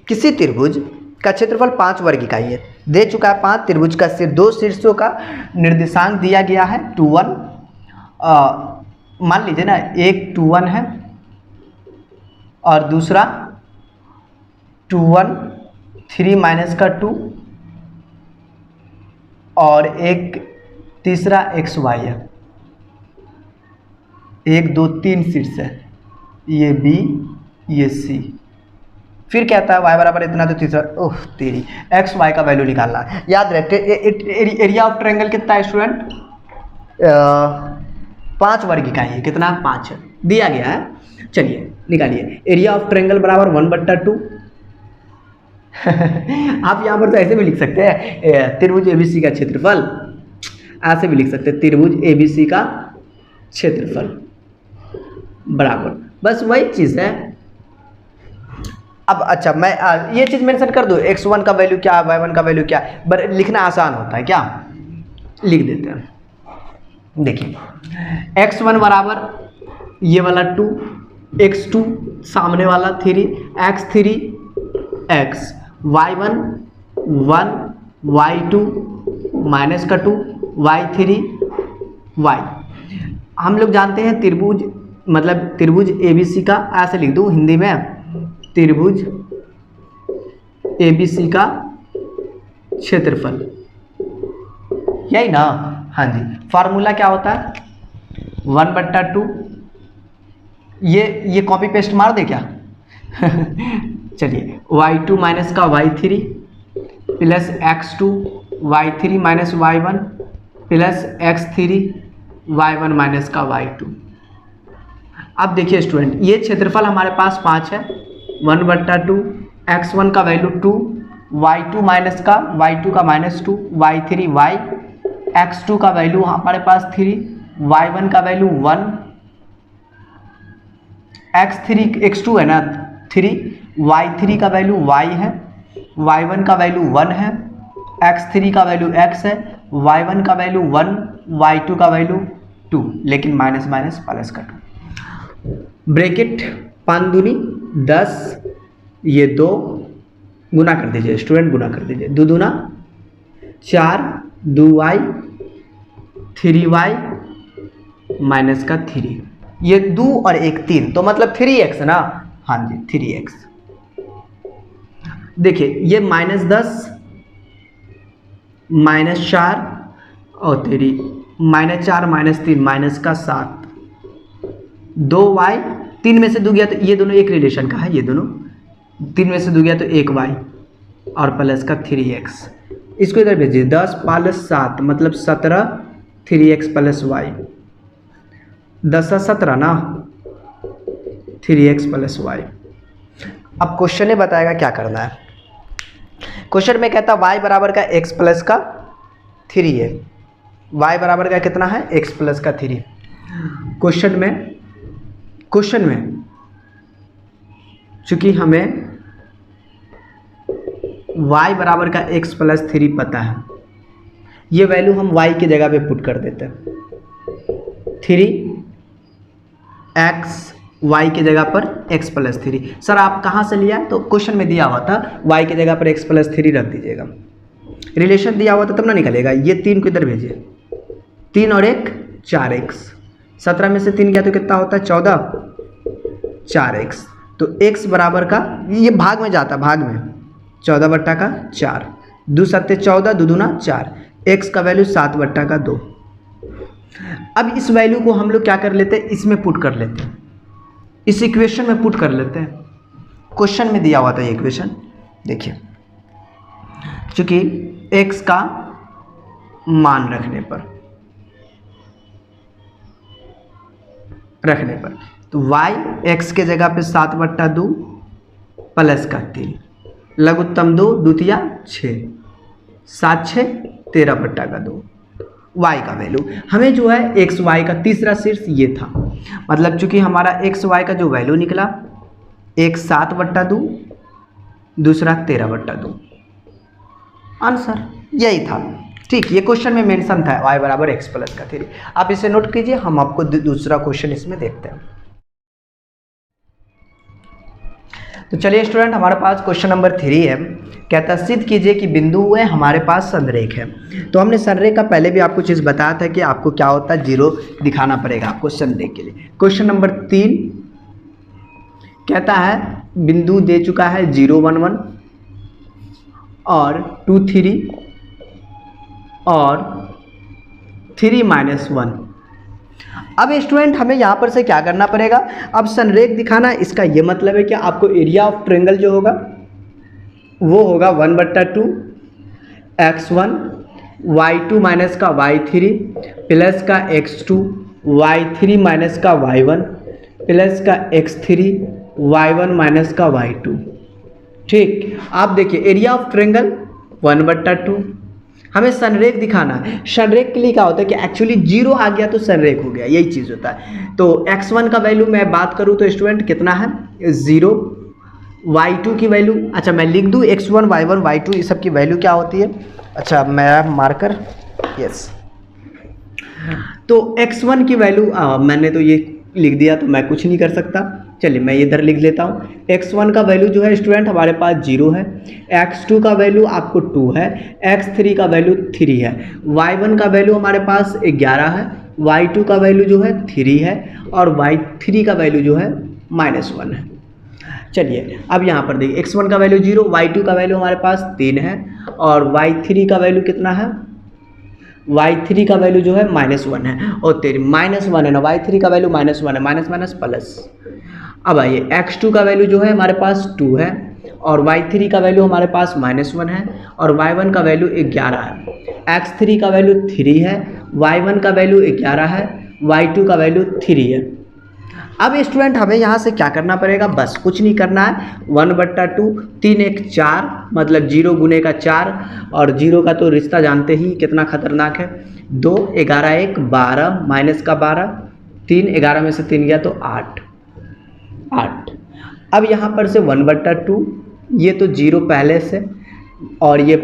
A: किसी त्रिभुज का क्षेत्रफल 5 वर्ग इकाई है, दे चुका है 5, त्रिभुज का सिर 2 शीर्षों का निर्देशांक दिया गया है 2 1, मान लीजिए ना एक 2 1 है और दूसरा 2 1 3 माइनस का 2 और एक तीसरा एक्स वाई है, 1 2 3 शीर्ष है, ये बी ये सी। फिर कहता है y बराबर इतना, तो तीसरा ओह तेरी एक्स वाई का वैल्यू निकालना है। याद रखते एरिया ऑफ ट्रायंगल कितना है स्टूडेंट, 5 वर्ग इकाई है, कितना 5 है दिया गया है। चलिए निकालिए, एरिया ऑफ ट्रायंगल बराबर 1/2 आप यहाँ पर तो ऐसे भी लिख सकते हैं त्रिभुज एबीसी का क्षेत्रफल, ऐसे भी लिख सकते हैं त्रिभुज एबीसी का क्षेत्रफल बराबर, बस वही चीज़ है। अब अच्छा मैं ये चीज़ मेंशन कर दूँ, x1 का वैल्यू क्या है, y1 का वैल्यू क्या है, लिखना आसान होता है क्या, लिख देते हैं। देखिए x1 बराबर ये वाला 2, x2 सामने वाला 3, x3 x, y1 1, y2 minus का 2, y3 y। हम लोग जानते हैं त्रिभुज मतलब त्रिभुज एबीसी का, ऐसे लिख दूँ हिंदी में, त्रिभुज एबीसी का क्षेत्रफल, यही ना, हाँ जी। फार्मूला क्या होता है 1/2, ये कॉपी पेस्ट मार दे क्या चलिए y2 माइनस का y3 plus x2 y3 minus y1 plus x3 y1 minus का y2। अब देखिए स्टूडेंट, ये क्षेत्रफल हमारे पास 5 है, 1/2, x1 का वैल्यू 2, y2 माइनस का y2 का -2, y3 y, x2 का वैल्यू हमारे पास 3, y1 का वैल्यू 1, x2 है ना 3, y3 का वैल्यू y है, y1 का वैल्यू 1 है, x3 का वैल्यू x है, y1 का वैल्यू 1, y2 का वैल्यू 2, लेकिन माइनस माइनस प्लस का 2, ब्रैकेट 5 दूनी 10, ये 2 गुना कर दीजिए स्टूडेंट, गुना कर दीजिए, 2 दूना 4, 2y 3y माइनस का 3, ये 2 और 1 3, तो मतलब 3x ना, हाँ जी 3x। देखिए ये -10 -4 और तेरी -4 -3 माइनस का 7, 2y 3 में से 2 गया तो ये दोनों एक रिलेशन का है, ये दोनों 3 में से 2 गया तो 1y और प्लस का 3x। इसको इधर भेजिए, 10 + 7 मतलब 17, 3x प्लस y, 10 17 ना, 3x प्लस y। अब क्वेश्चन ने बताएगा क्या करना है। क्वेश्चन में कहता y बराबर का x प्लस का 3 है, y बराबर का कितना है x प्लस का 3। क्वेश्चन में चूंकि हमें y बराबर का x प्लस 3 पता है, ये वैल्यू हम y की जगह पे पुट कर देते हैं, 3x y की जगह पर x प्लस 3। सर आप कहाँ से लिया, तो क्वेश्चन में दिया हुआ था y की जगह पर x प्लस 3 रख दीजिएगा, रिलेशन दिया हुआ था तब ना निकलेगा। ये 3 को इधर भेजिए, 3 और 1 4x, 17 में से 3 गया तो कितना होता है 14, 4x। तो x बराबर का ये भाग में जाता, भाग में 14/4, 2 7 14, 2 दूना 4, x का वैल्यू 7/2। अब इस वैल्यू को हम लोग क्या कर लेते हैं, इसमें पुट कर लेते हैं, इस इक्वेशन में पुट कर लेते हैं। क्वेश्चन में दिया हुआ था ये इक्वेशन, देखिए चूंकि x का मान रखने पर तो y x के जगह पे 7/2 प्लस का 3 लघुत्तम 2 द्वितीया 6 7 6 13/2 y का वैल्यू हमें जो है एक्स वाई का तीसरा शीर्ष ये था। मतलब चूंकि हमारा एक्स वाई का जो वैल्यू निकला एक 7/2 दूसरा 13/2 आंसर यही था। ठीक, ये क्वेश्चन में मेंशन था y बराबर x प्लस का 3। आप इसे नोट कीजिए, हम आपको दूसरा क्वेश्चन इसमें देखते हैं। तो चलिए स्टूडेंट, हमारे पास क्वेश्चन नंबर 3 है। कहता सिद्ध कीजिए कि बिंदु है हमारे पास संरेख है। तो हमने संरेख का पहले भी आपको चीज़ बताया था कि आपको क्या होता है, जीरो दिखाना पड़ेगा आपको संरेख के लिए। क्वेश्चन नंबर 3 कहता है बिंदु दे चुका है 0 1 1 और 2 3 और 3 -1। अब स्टूडेंट हमें यहाँ पर से क्या करना पड़ेगा, अब संरेख दिखाना। इसका ये मतलब है कि आपको एरिया ऑफ ट्रायंगल जो होगा वो होगा 1/2 x1 y2 माइनस का y3 प्लस का x2 y3 माइनस का y1 प्लस का x3 y1 माइनस का y2। ठीक, आप देखिए एरिया ऑफ ट्रायंगल 1/2, हमें संरेख दिखाना है। संरेख के लिए क्या होता है कि एक्चुअली 0 आ गया तो संरेख हो गया, यही चीज़ होता है। तो x1 का वैल्यू मैं बात करूँ तो स्टूडेंट कितना है 0, y2 की वैल्यू, अच्छा मैं लिख दूँ x1 y1 y2 ये सब की वैल्यू क्या होती है। अच्छा मैं मार्कर, यस, तो x1 की वैल्यू मैंने तो ये लिख दिया तो मैं कुछ नहीं कर सकता। चलिए मैं इधर लिख लेता हूँ। x1 का वैल्यू जो है स्टूडेंट हमारे पास 0 है, x2 का वैल्यू आपको 2 है, x3 का वैल्यू 3 है, y1 का वैल्यू हमारे पास 11 है, y2 का वैल्यू जो है 3 है और y3 का वैल्यू जो है -1 है। चलिए अब यहाँ पर देखिए x1 का वैल्यू 0, y2 का वैल्यू हमारे पास 3 है और y3 का वैल्यू कितना है, y3 का वैल्यू जो है -1 है और तेरी -1 है ना, y3 का वैल्यू -1 है, माइनस माइनस प्लस। अब आइए x2 का वैल्यू जो है हमारे पास 2 है और y3 का वैल्यू हमारे पास -1 है और y1 का वैल्यू 11 है, x3 का वैल्यू 3 है, y1 का वैल्यू 11 है, y2 का वैल्यू 3 है। अब स्टूडेंट हमें यहाँ से क्या करना पड़ेगा, बस कुछ नहीं करना है, 1/2 3 1 4 मतलब 0 गुने का 4 और 0 का तो रिश्ता जानते ही कितना खतरनाक है, 2 11 1 12 माइनस का 12 3 11 में से 3 गया तो 8। अब यहाँ पर से 1/2 ये तो 0 पहले से और ये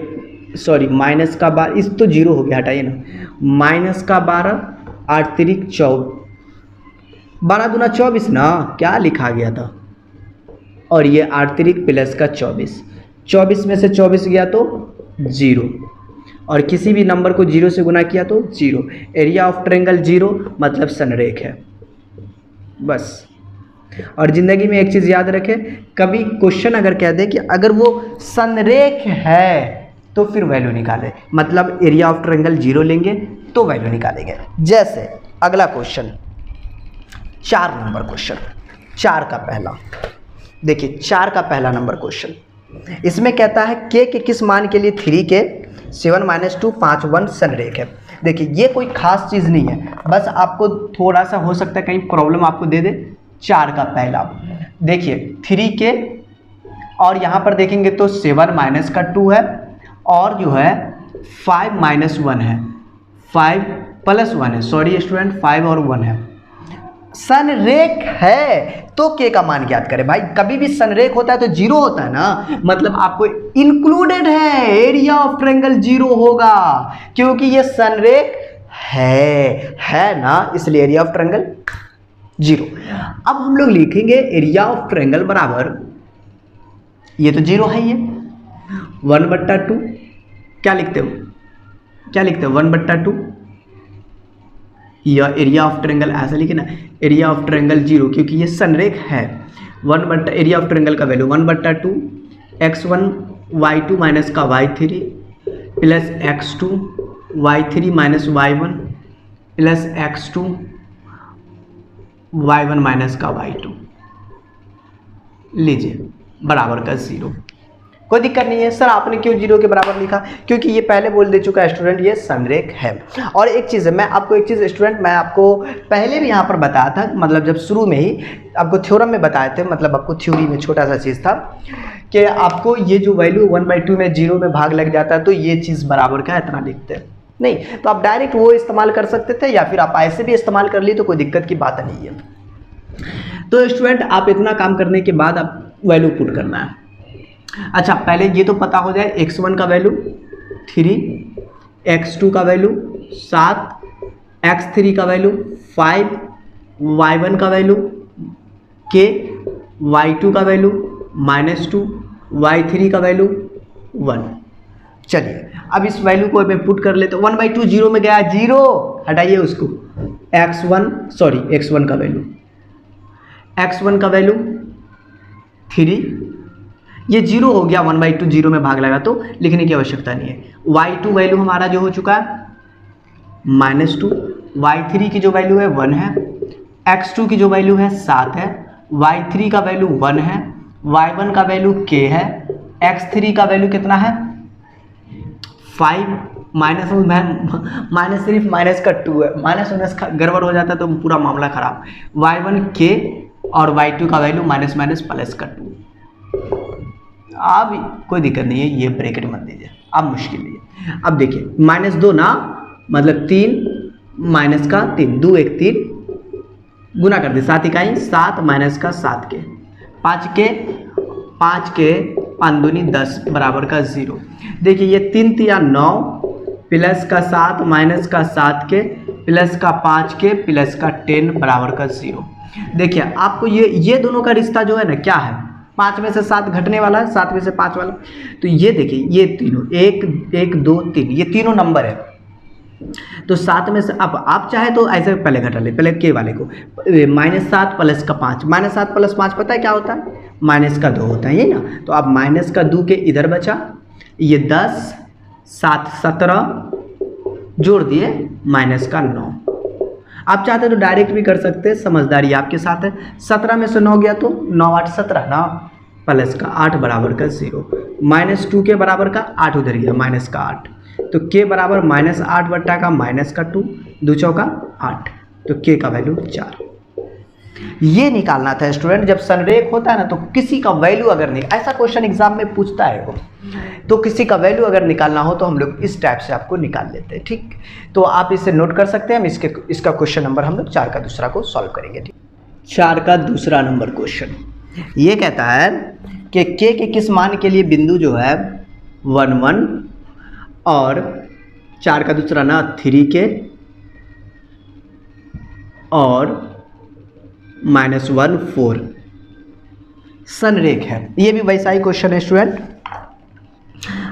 A: सॉरी माइनस का 12 इस तो 0 हो गया, हटाइए ना, माइनस का 12 8 3 14 12 दूना 24 ना, क्या लिखा गया था, और ये 8 3 प्लस का 24 में से 24 गया तो 0 और किसी भी नंबर को 0 से गुना किया तो 0। एरिया ऑफ ट्रायंगल 0 मतलब संरेख है बस। और ज़िंदगी में एक चीज़ याद रखें, कभी क्वेश्चन अगर कह दे कि अगर वो संरेख है तो फिर वैल्यू निकाले, मतलब एरिया ऑफ ट्रायंगल 0 लेंगे तो वैल्यू निकालेंगे। जैसे अगला क्वेश्चन 4 नंबर क्वेश्चन, 4 का पहला देखिए, 4 का पहला नंबर क्वेश्चन, इसमें कहता है के किस मान के लिए 3 के 7 - 2 5 1 संरेख है। देखिए ये कोई खास चीज़ नहीं है, बस आपको थोड़ा सा हो सकता है कहीं प्रॉब्लम आपको दे दे। 4 का पहला देखिए 3 के और यहाँ पर देखेंगे तो 7 माइनस का 2 है और जो है 5 -1 है, 5 + 1 है, सॉरी स्टूडेंट 5 और 1 है। संरेख है तो के का मान ज्ञात करें। भाई कभी भी संरेख होता है तो 0 होता है ना, मतलब आपको इंक्लूडेड है, एरिया ऑफ ट्रायंगल 0 होगा क्योंकि ये संरेख है ना, इसलिए एरिया ऑफ ट्रायंगल 0। अब हम लोग लिखेंगे एरिया ऑफ ट्रायंगल बराबर, ये तो 0 है, ये 1/2 क्या लिखते हो 1/2 या एरिया ऑफ ट्रायंगल ऐसा लिखे ना, एरिया ऑफ ट्रायंगल 0 क्योंकि ये संरेख है। एरिया ऑफ ट्रायंगल का वैल्यू 1/2 x1 y2 माइनस का y3 plus x2 y3 minus y1 plus x2 y1 minus का y2 लीजिए बराबर का 0। कोई दिक्कत नहीं है। सर आपने क्यों 0 के बराबर लिखा? क्योंकि ये पहले बोल दे चुका है स्टूडेंट ये संरेख है। और एक चीज़ है, मैं आपको एक चीज़ स्टूडेंट मैं आपको पहले भी यहाँ पर बताया था, मतलब जब शुरू में ही आपको थ्योरम में बताए थे, मतलब आपको थ्योरी में छोटा सा चीज़ था कि आपको ये जो वैल्यू 1/2 में 0 में भाग लग जाता है तो ये चीज़ बराबर का इतना लिखते हैं नहीं, तो आप डायरेक्ट वो इस्तेमाल कर सकते थे या फिर आप ऐसे भी इस्तेमाल कर लिए तो कोई दिक्कत की बात नहीं है। तो स्टूडेंट आप इतना काम करने के बाद आप वैल्यू पुट करना है। अच्छा पहले ये तो पता हो जाए, x1 का वैल्यू 3, x2 का वैल्यू 7, x3 का वैल्यू 5, y1 का वैल्यू k, y2 का वैल्यू -2, y3 का वैल्यू 1। चलिए अब इस वैल्यू को मैं पुट कर लेते, 1/2 0 में गया, 0 हटाइए उसको, x1 का वैल्यू, x1 का वैल्यू 3, ये 0 हो गया, 1/2 0 में भाग लगा तो लिखने की आवश्यकता नहीं है। y2 वैल्यू हमारा जो हो चुका है -2, y3 की जो वैल्यू है 1 है, x2 की जो वैल्यू है 7 है, y3 का वैल्यू 1 है, y1 का वैल्यू k है, x3 का वैल्यू कितना है 5, माइनस सिर्फ माइनस का 2 है, माइनस गड़बड़ हो जाता है तो पूरा मामला खराब। y1 k और y2 का वैल्यू माइनस प्लस का 2। अब कोई दिक्कत नहीं है, ये ब्रैकेट मत दीजिए, अब मुश्किल नहीं है। अब देखिए -2 ना, मतलब 3 माइनस का 3, 2 1 3 गुना कर दे 7 इकाई 7 माइनस का 7 के 5 के 5 दूनी 10 बराबर का 0। देखिए ये 3 तिया 9 प्लस का 7 माइनस का 7 के प्लस का 5 के प्लस का 10 बराबर का 0। देखिए आपको ये दोनों का रिश्ता जो है ना क्या है, 5 में से 7 घटने वाला है, 7 में से 5 वाला, तो ये देखिए ये तीनों 1 1 2 3 ये तीनों नंबर है, तो 7 में से अब आप चाहे तो ऐसे पहले घटा ले, पहले के वाले को -7 प्लस का 5, -7 प्लस 5 पता है क्या होता है, -2 होता है, ये ना, तो अब -2 के इधर बचा, ये 10 7 17 जोड़ दिए -9। आप चाहते तो डायरेक्ट भी कर सकते हैं, समझदारी आपके साथ है। 17 में से 9 गया तो 9 8 17 ना, प्लस का 8 बराबर का 0, -2 के बराबर का 8 उधर गया माइनस का 8, तो k बराबर -8 बट्टा का -2, 2 चौका 8, तो k का वैल्यू 4। ये निकालना था स्टूडेंट, जब संरेख होता है ना तो किसी का वैल्यू अगर ऐसा क्वेश्चन एग्जाम में पूछता है वो, तो किसी का वैल्यू अगर निकालना हो तो हम लोग इस टाइप से आपको निकाल लेते हैं, ठीक। तो आप इसे नोट कर सकते हैं, हम इसका क्वेश्चन नंबर हम लोग 4 का दूसरा को सॉल्व करेंगे, ठीक। 4 का दूसरा नंबर क्वेश्चन ये कहता है कि k के किस मान के लिए बिंदु जो है 1 1 और 4 का दूसरा ना 3k और -1 4 संरेख है। ये भी वैसा ही क्वेश्चन है स्टूडेंट।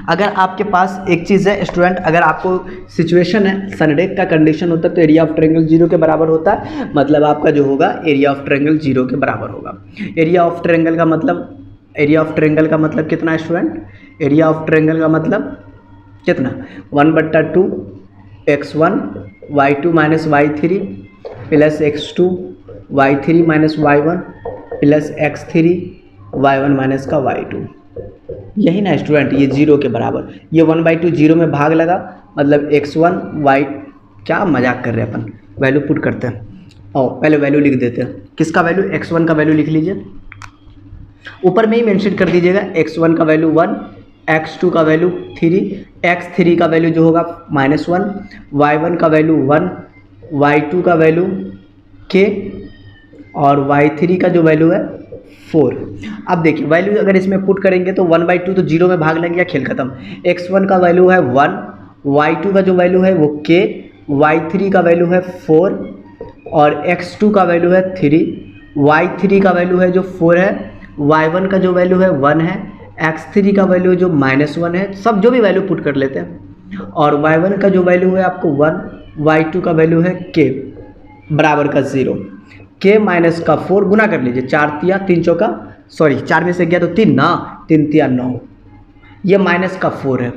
A: अगर आपके पास एक चीज़ है स्टूडेंट, अगर आपको सिचुएशन है संरेख का कंडीशन होता है तो एरिया ऑफ ट्रायंगल 0 के बराबर होता है, मतलब आपका जो होगा एरिया ऑफ ट्रायंगल 0 के बराबर होगा। एरिया ऑफ ट्रायंगल का मतलब कितना है स्टूडेंट, एरिया ऑफ ट्रायंगल का मतलब कितना, 1/2 x1 y2 - y3 plus x2 y3 - y1 plus x3 y1 minus का y2, यही ना स्टूडेंट, ये 0 के बराबर, ये 1/2 0 में भाग लगा, मतलब x1 y, क्या मजाक कर रहे हैं अपन, वैल्यू पुट करते हैं और पहले वैल्यू लिख देते हैं। किसका वैल्यू, x1 का वैल्यू लिख लीजिए, ऊपर में ही मेंशन कर दीजिएगा, x1 का वैल्यू 1, x2 का वैल्यू 3, x3 का वैल्यू जो होगा -1, y1 का वैल्यू 1, y2 का वैल्यू k और y3 का जो वैल्यू है 4। अब देखिए वैल्यू अगर इसमें पुट करेंगे तो 1/2 तो 0 में भाग लग गया, खेल खत्म। x1 का वैल्यू है 1, y2 का जो वैल्यू है वो k, y3 का वैल्यू है 4 और x2 का वैल्यू है 3, y3 का वैल्यू है जो 4 है, y1 का जो वैल्यू है 1 है, x3 का वैल्यू जो -1 है, सब जो भी वैल्यू पुट कर लेते हैं, और y1 का जो वैल्यू है आपको 1, y2 का वैल्यू है k बराबर का 0, k माइनस का 4 गुना कर लीजिए, 4 तिया 3 चौका, 4 में से गया तो 3 ना, 3 तिया 9, ये माइनस का 4 है।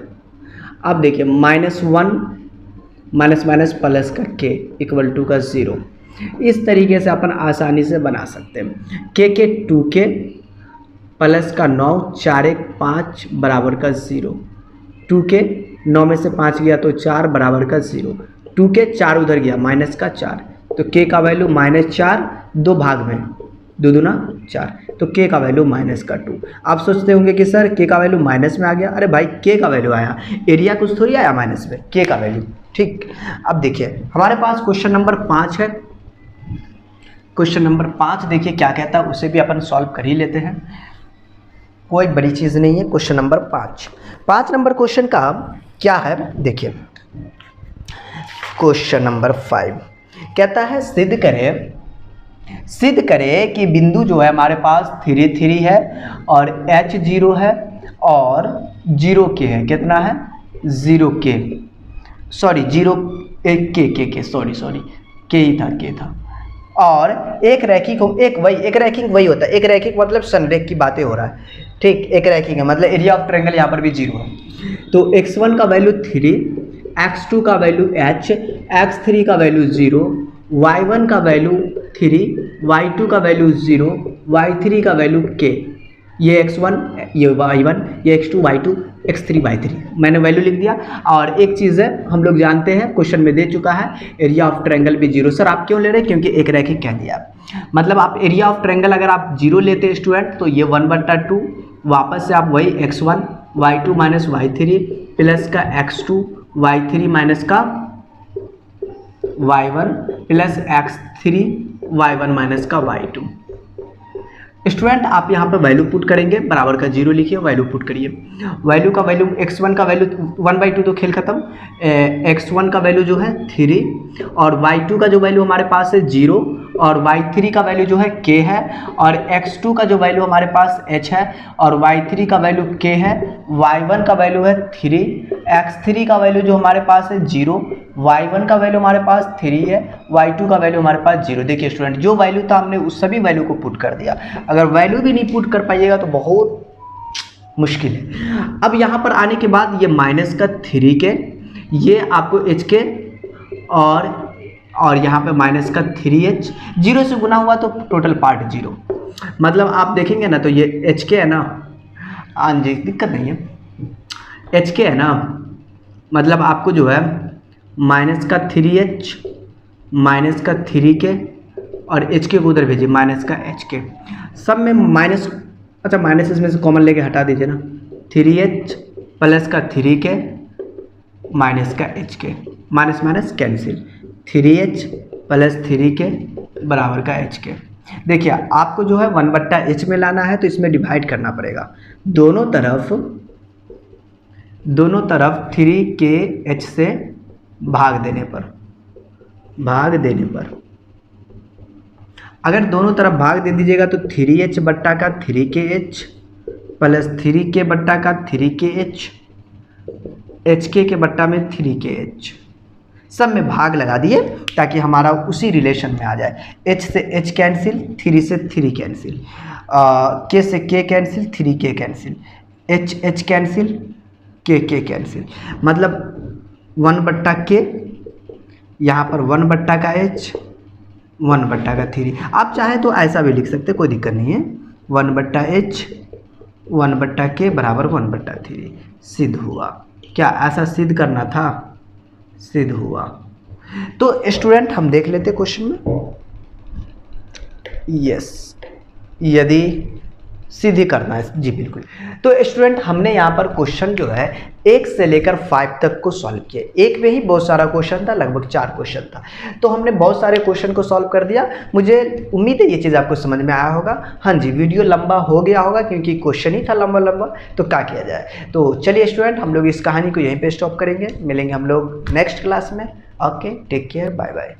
A: अब देखिए -1 माइनस प्लस का k इक्वल टू का 0, इस तरीके से अपन आसानी से बना सकते हैं। k के 2k प्लस का 9, 4 1 5 बराबर का 0। 2 के 9 में से 5 गया तो 4 बराबर का 0। 2 के 4 उधर गया माइनस का 4, तो के का वैल्यू -4, 2 भाग में 2 दूना 4, तो के का वैल्यू -2। आप सोचते होंगे कि सर के का वैल्यू माइनस में आ गया। अरे भाई के का वैल्यू आया, एरिया कुछ थोड़ी आया माइनस में, के का वैल्यू। ठीक, अब देखिए हमारे पास क्वेश्चन नंबर 5 है। क्वेश्चन नंबर 5 देखिए क्या कहता है, उसे भी अपन सॉल्व कर ही लेते हैं, कोई बड़ी चीज़ नहीं है। क्वेश्चन नंबर 5 नंबर क्वेश्चन का क्या है देखिए। क्वेश्चन नंबर 5 कहता है सिद्ध करें कि बिंदु जो है हमारे पास 3 3 है और h 0 है और 0 के है। कितना है? 0 के, सॉरी 0 के सॉरी के ही था, के था। और एक रैखिक वही होता है, एक रैखिक मतलब संरेख की बातें हो रहा है। ठीक, एक रैखिक है मतलब एरिया ऑफ ट्रायंगल यहाँ पर भी 0 है। तो x1 का वैल्यू 3, x2 का वैल्यू h, x3 का वैल्यू 0, y1 का वैल्यू 3, y2 का वैल्यू 0, y3 का वैल्यू k। ये x1, ये y1, ये x2 y2, x3 y3 मैंने वैल्यू लिख दिया। और एक चीज़ है हम लोग जानते हैं, क्वेश्चन में दे चुका है, एरिया ऑफ ट्रायंगल भी 0। सर आप क्यों ले रहे हैं? क्योंकि एक रैखिक कह दिया। मतलब आप एरिया ऑफ ट्रायंगल अगर आप 0 लेते स्टूडेंट तो ये 1/2, वापस से आप वही x1 y2 minus y3 plus का x2 y3 माइनस का y1 plus x3 y1 minus का y2। स्टूडेंट आप यहाँ पर वैल्यू पुट करेंगे, बराबर का 0 लिखिए, वैल्यू पुट करिए। वैल्यू का वैल्यू x1 का वैल्यू 1/2 तो खेल खत्म, x1 का वैल्यू जो है 3 और y2 का जो वैल्यू हमारे पास है 0 और y3 का वैल्यू जो है k है और x2 का जो वैल्यू हमारे पास h है और y3 का वैल्यू k है, y1 का वैल्यू है 3, x3 का वैल्यू जो हमारे पास है 0, y1 का वैल्यू हमारे पास 3 है, y2 का वैल्यू हमारे पास 0। देखिए स्टूडेंट जो वैल्यू था हमने उस सभी वैल्यू को पुट कर दिया। अगर वैल्यू भी नहीं पुट कर पाइएगा तो बहुत मुश्किल है। अब यहाँ पर आने के बाद ये माइनस का 3 के, ये आपको h के और यहाँ पे माइनस का 3h, 0 से गुना हुआ तो टोटल पार्ट 0। मतलब आप देखेंगे ना तो ये h के है ना, हाँ जी दिक्कत नहीं है, h के है ना, मतलब आपको जो है माइनस का 3h माइनस का 3 के और h के को उधर भेजिए माइनस का h के, सब में माइनस, अच्छा माइनस इसमें से कॉमन लेके हटा दीजिए ना, 3h प्लस का 3 के माइनस का h के, minus minus cancel, 3h plus 3 के बराबर का h के। देखिए आपको जो है 1/h में लाना है तो इसमें डिवाइड करना पड़ेगा, दोनों तरफ 3 के h से भाग देने पर अगर दोनों तरफ भाग दे दीजिएगा तो 3h बट्टा का 3kh प्लस 3k बट्टा का 3kh, hk के बट्टा में 3kh, सब में भाग लगा दिए ताकि हमारा उसी रिलेशन में आ जाए। h से h कैंसिल, 3 से 3 कैंसिल, k से k cancel, 3k cancel, h cancel, k cancel, मतलब 1/k, यहाँ पर 1/h 1/3। आप चाहें तो ऐसा भी लिख सकते, कोई दिक्कत नहीं है, 1/h 1/k बराबर 1/3। सिद्ध हुआ। क्या ऐसा सिद्ध करना था? सिद्ध हुआ। तो स्टूडेंट हम देख लेते क्वेश्चन में, यस यदि सीधी करना है, जी बिल्कुल। तो स्टूडेंट हमने यहाँ पर क्वेश्चन जो है 1 से लेकर 5 तक को सॉल्व किया। एक में ही बहुत सारा क्वेश्चन था, लगभग 4 क्वेश्चन था, तो हमने बहुत सारे क्वेश्चन को सॉल्व कर दिया। मुझे उम्मीद है ये चीज़ आपको समझ में आया होगा। हाँ जी, वीडियो लंबा हो गया होगा क्योंकि क्वेश्चन ही था लंबा, तो क्या किया जाए। तो चलिए स्टूडेंट हम लोग इस कहानी को यहीं पर स्टॉप करेंगे, मिलेंगे हम लोग नेक्स्ट क्लास में। Okay, take care, bye bye.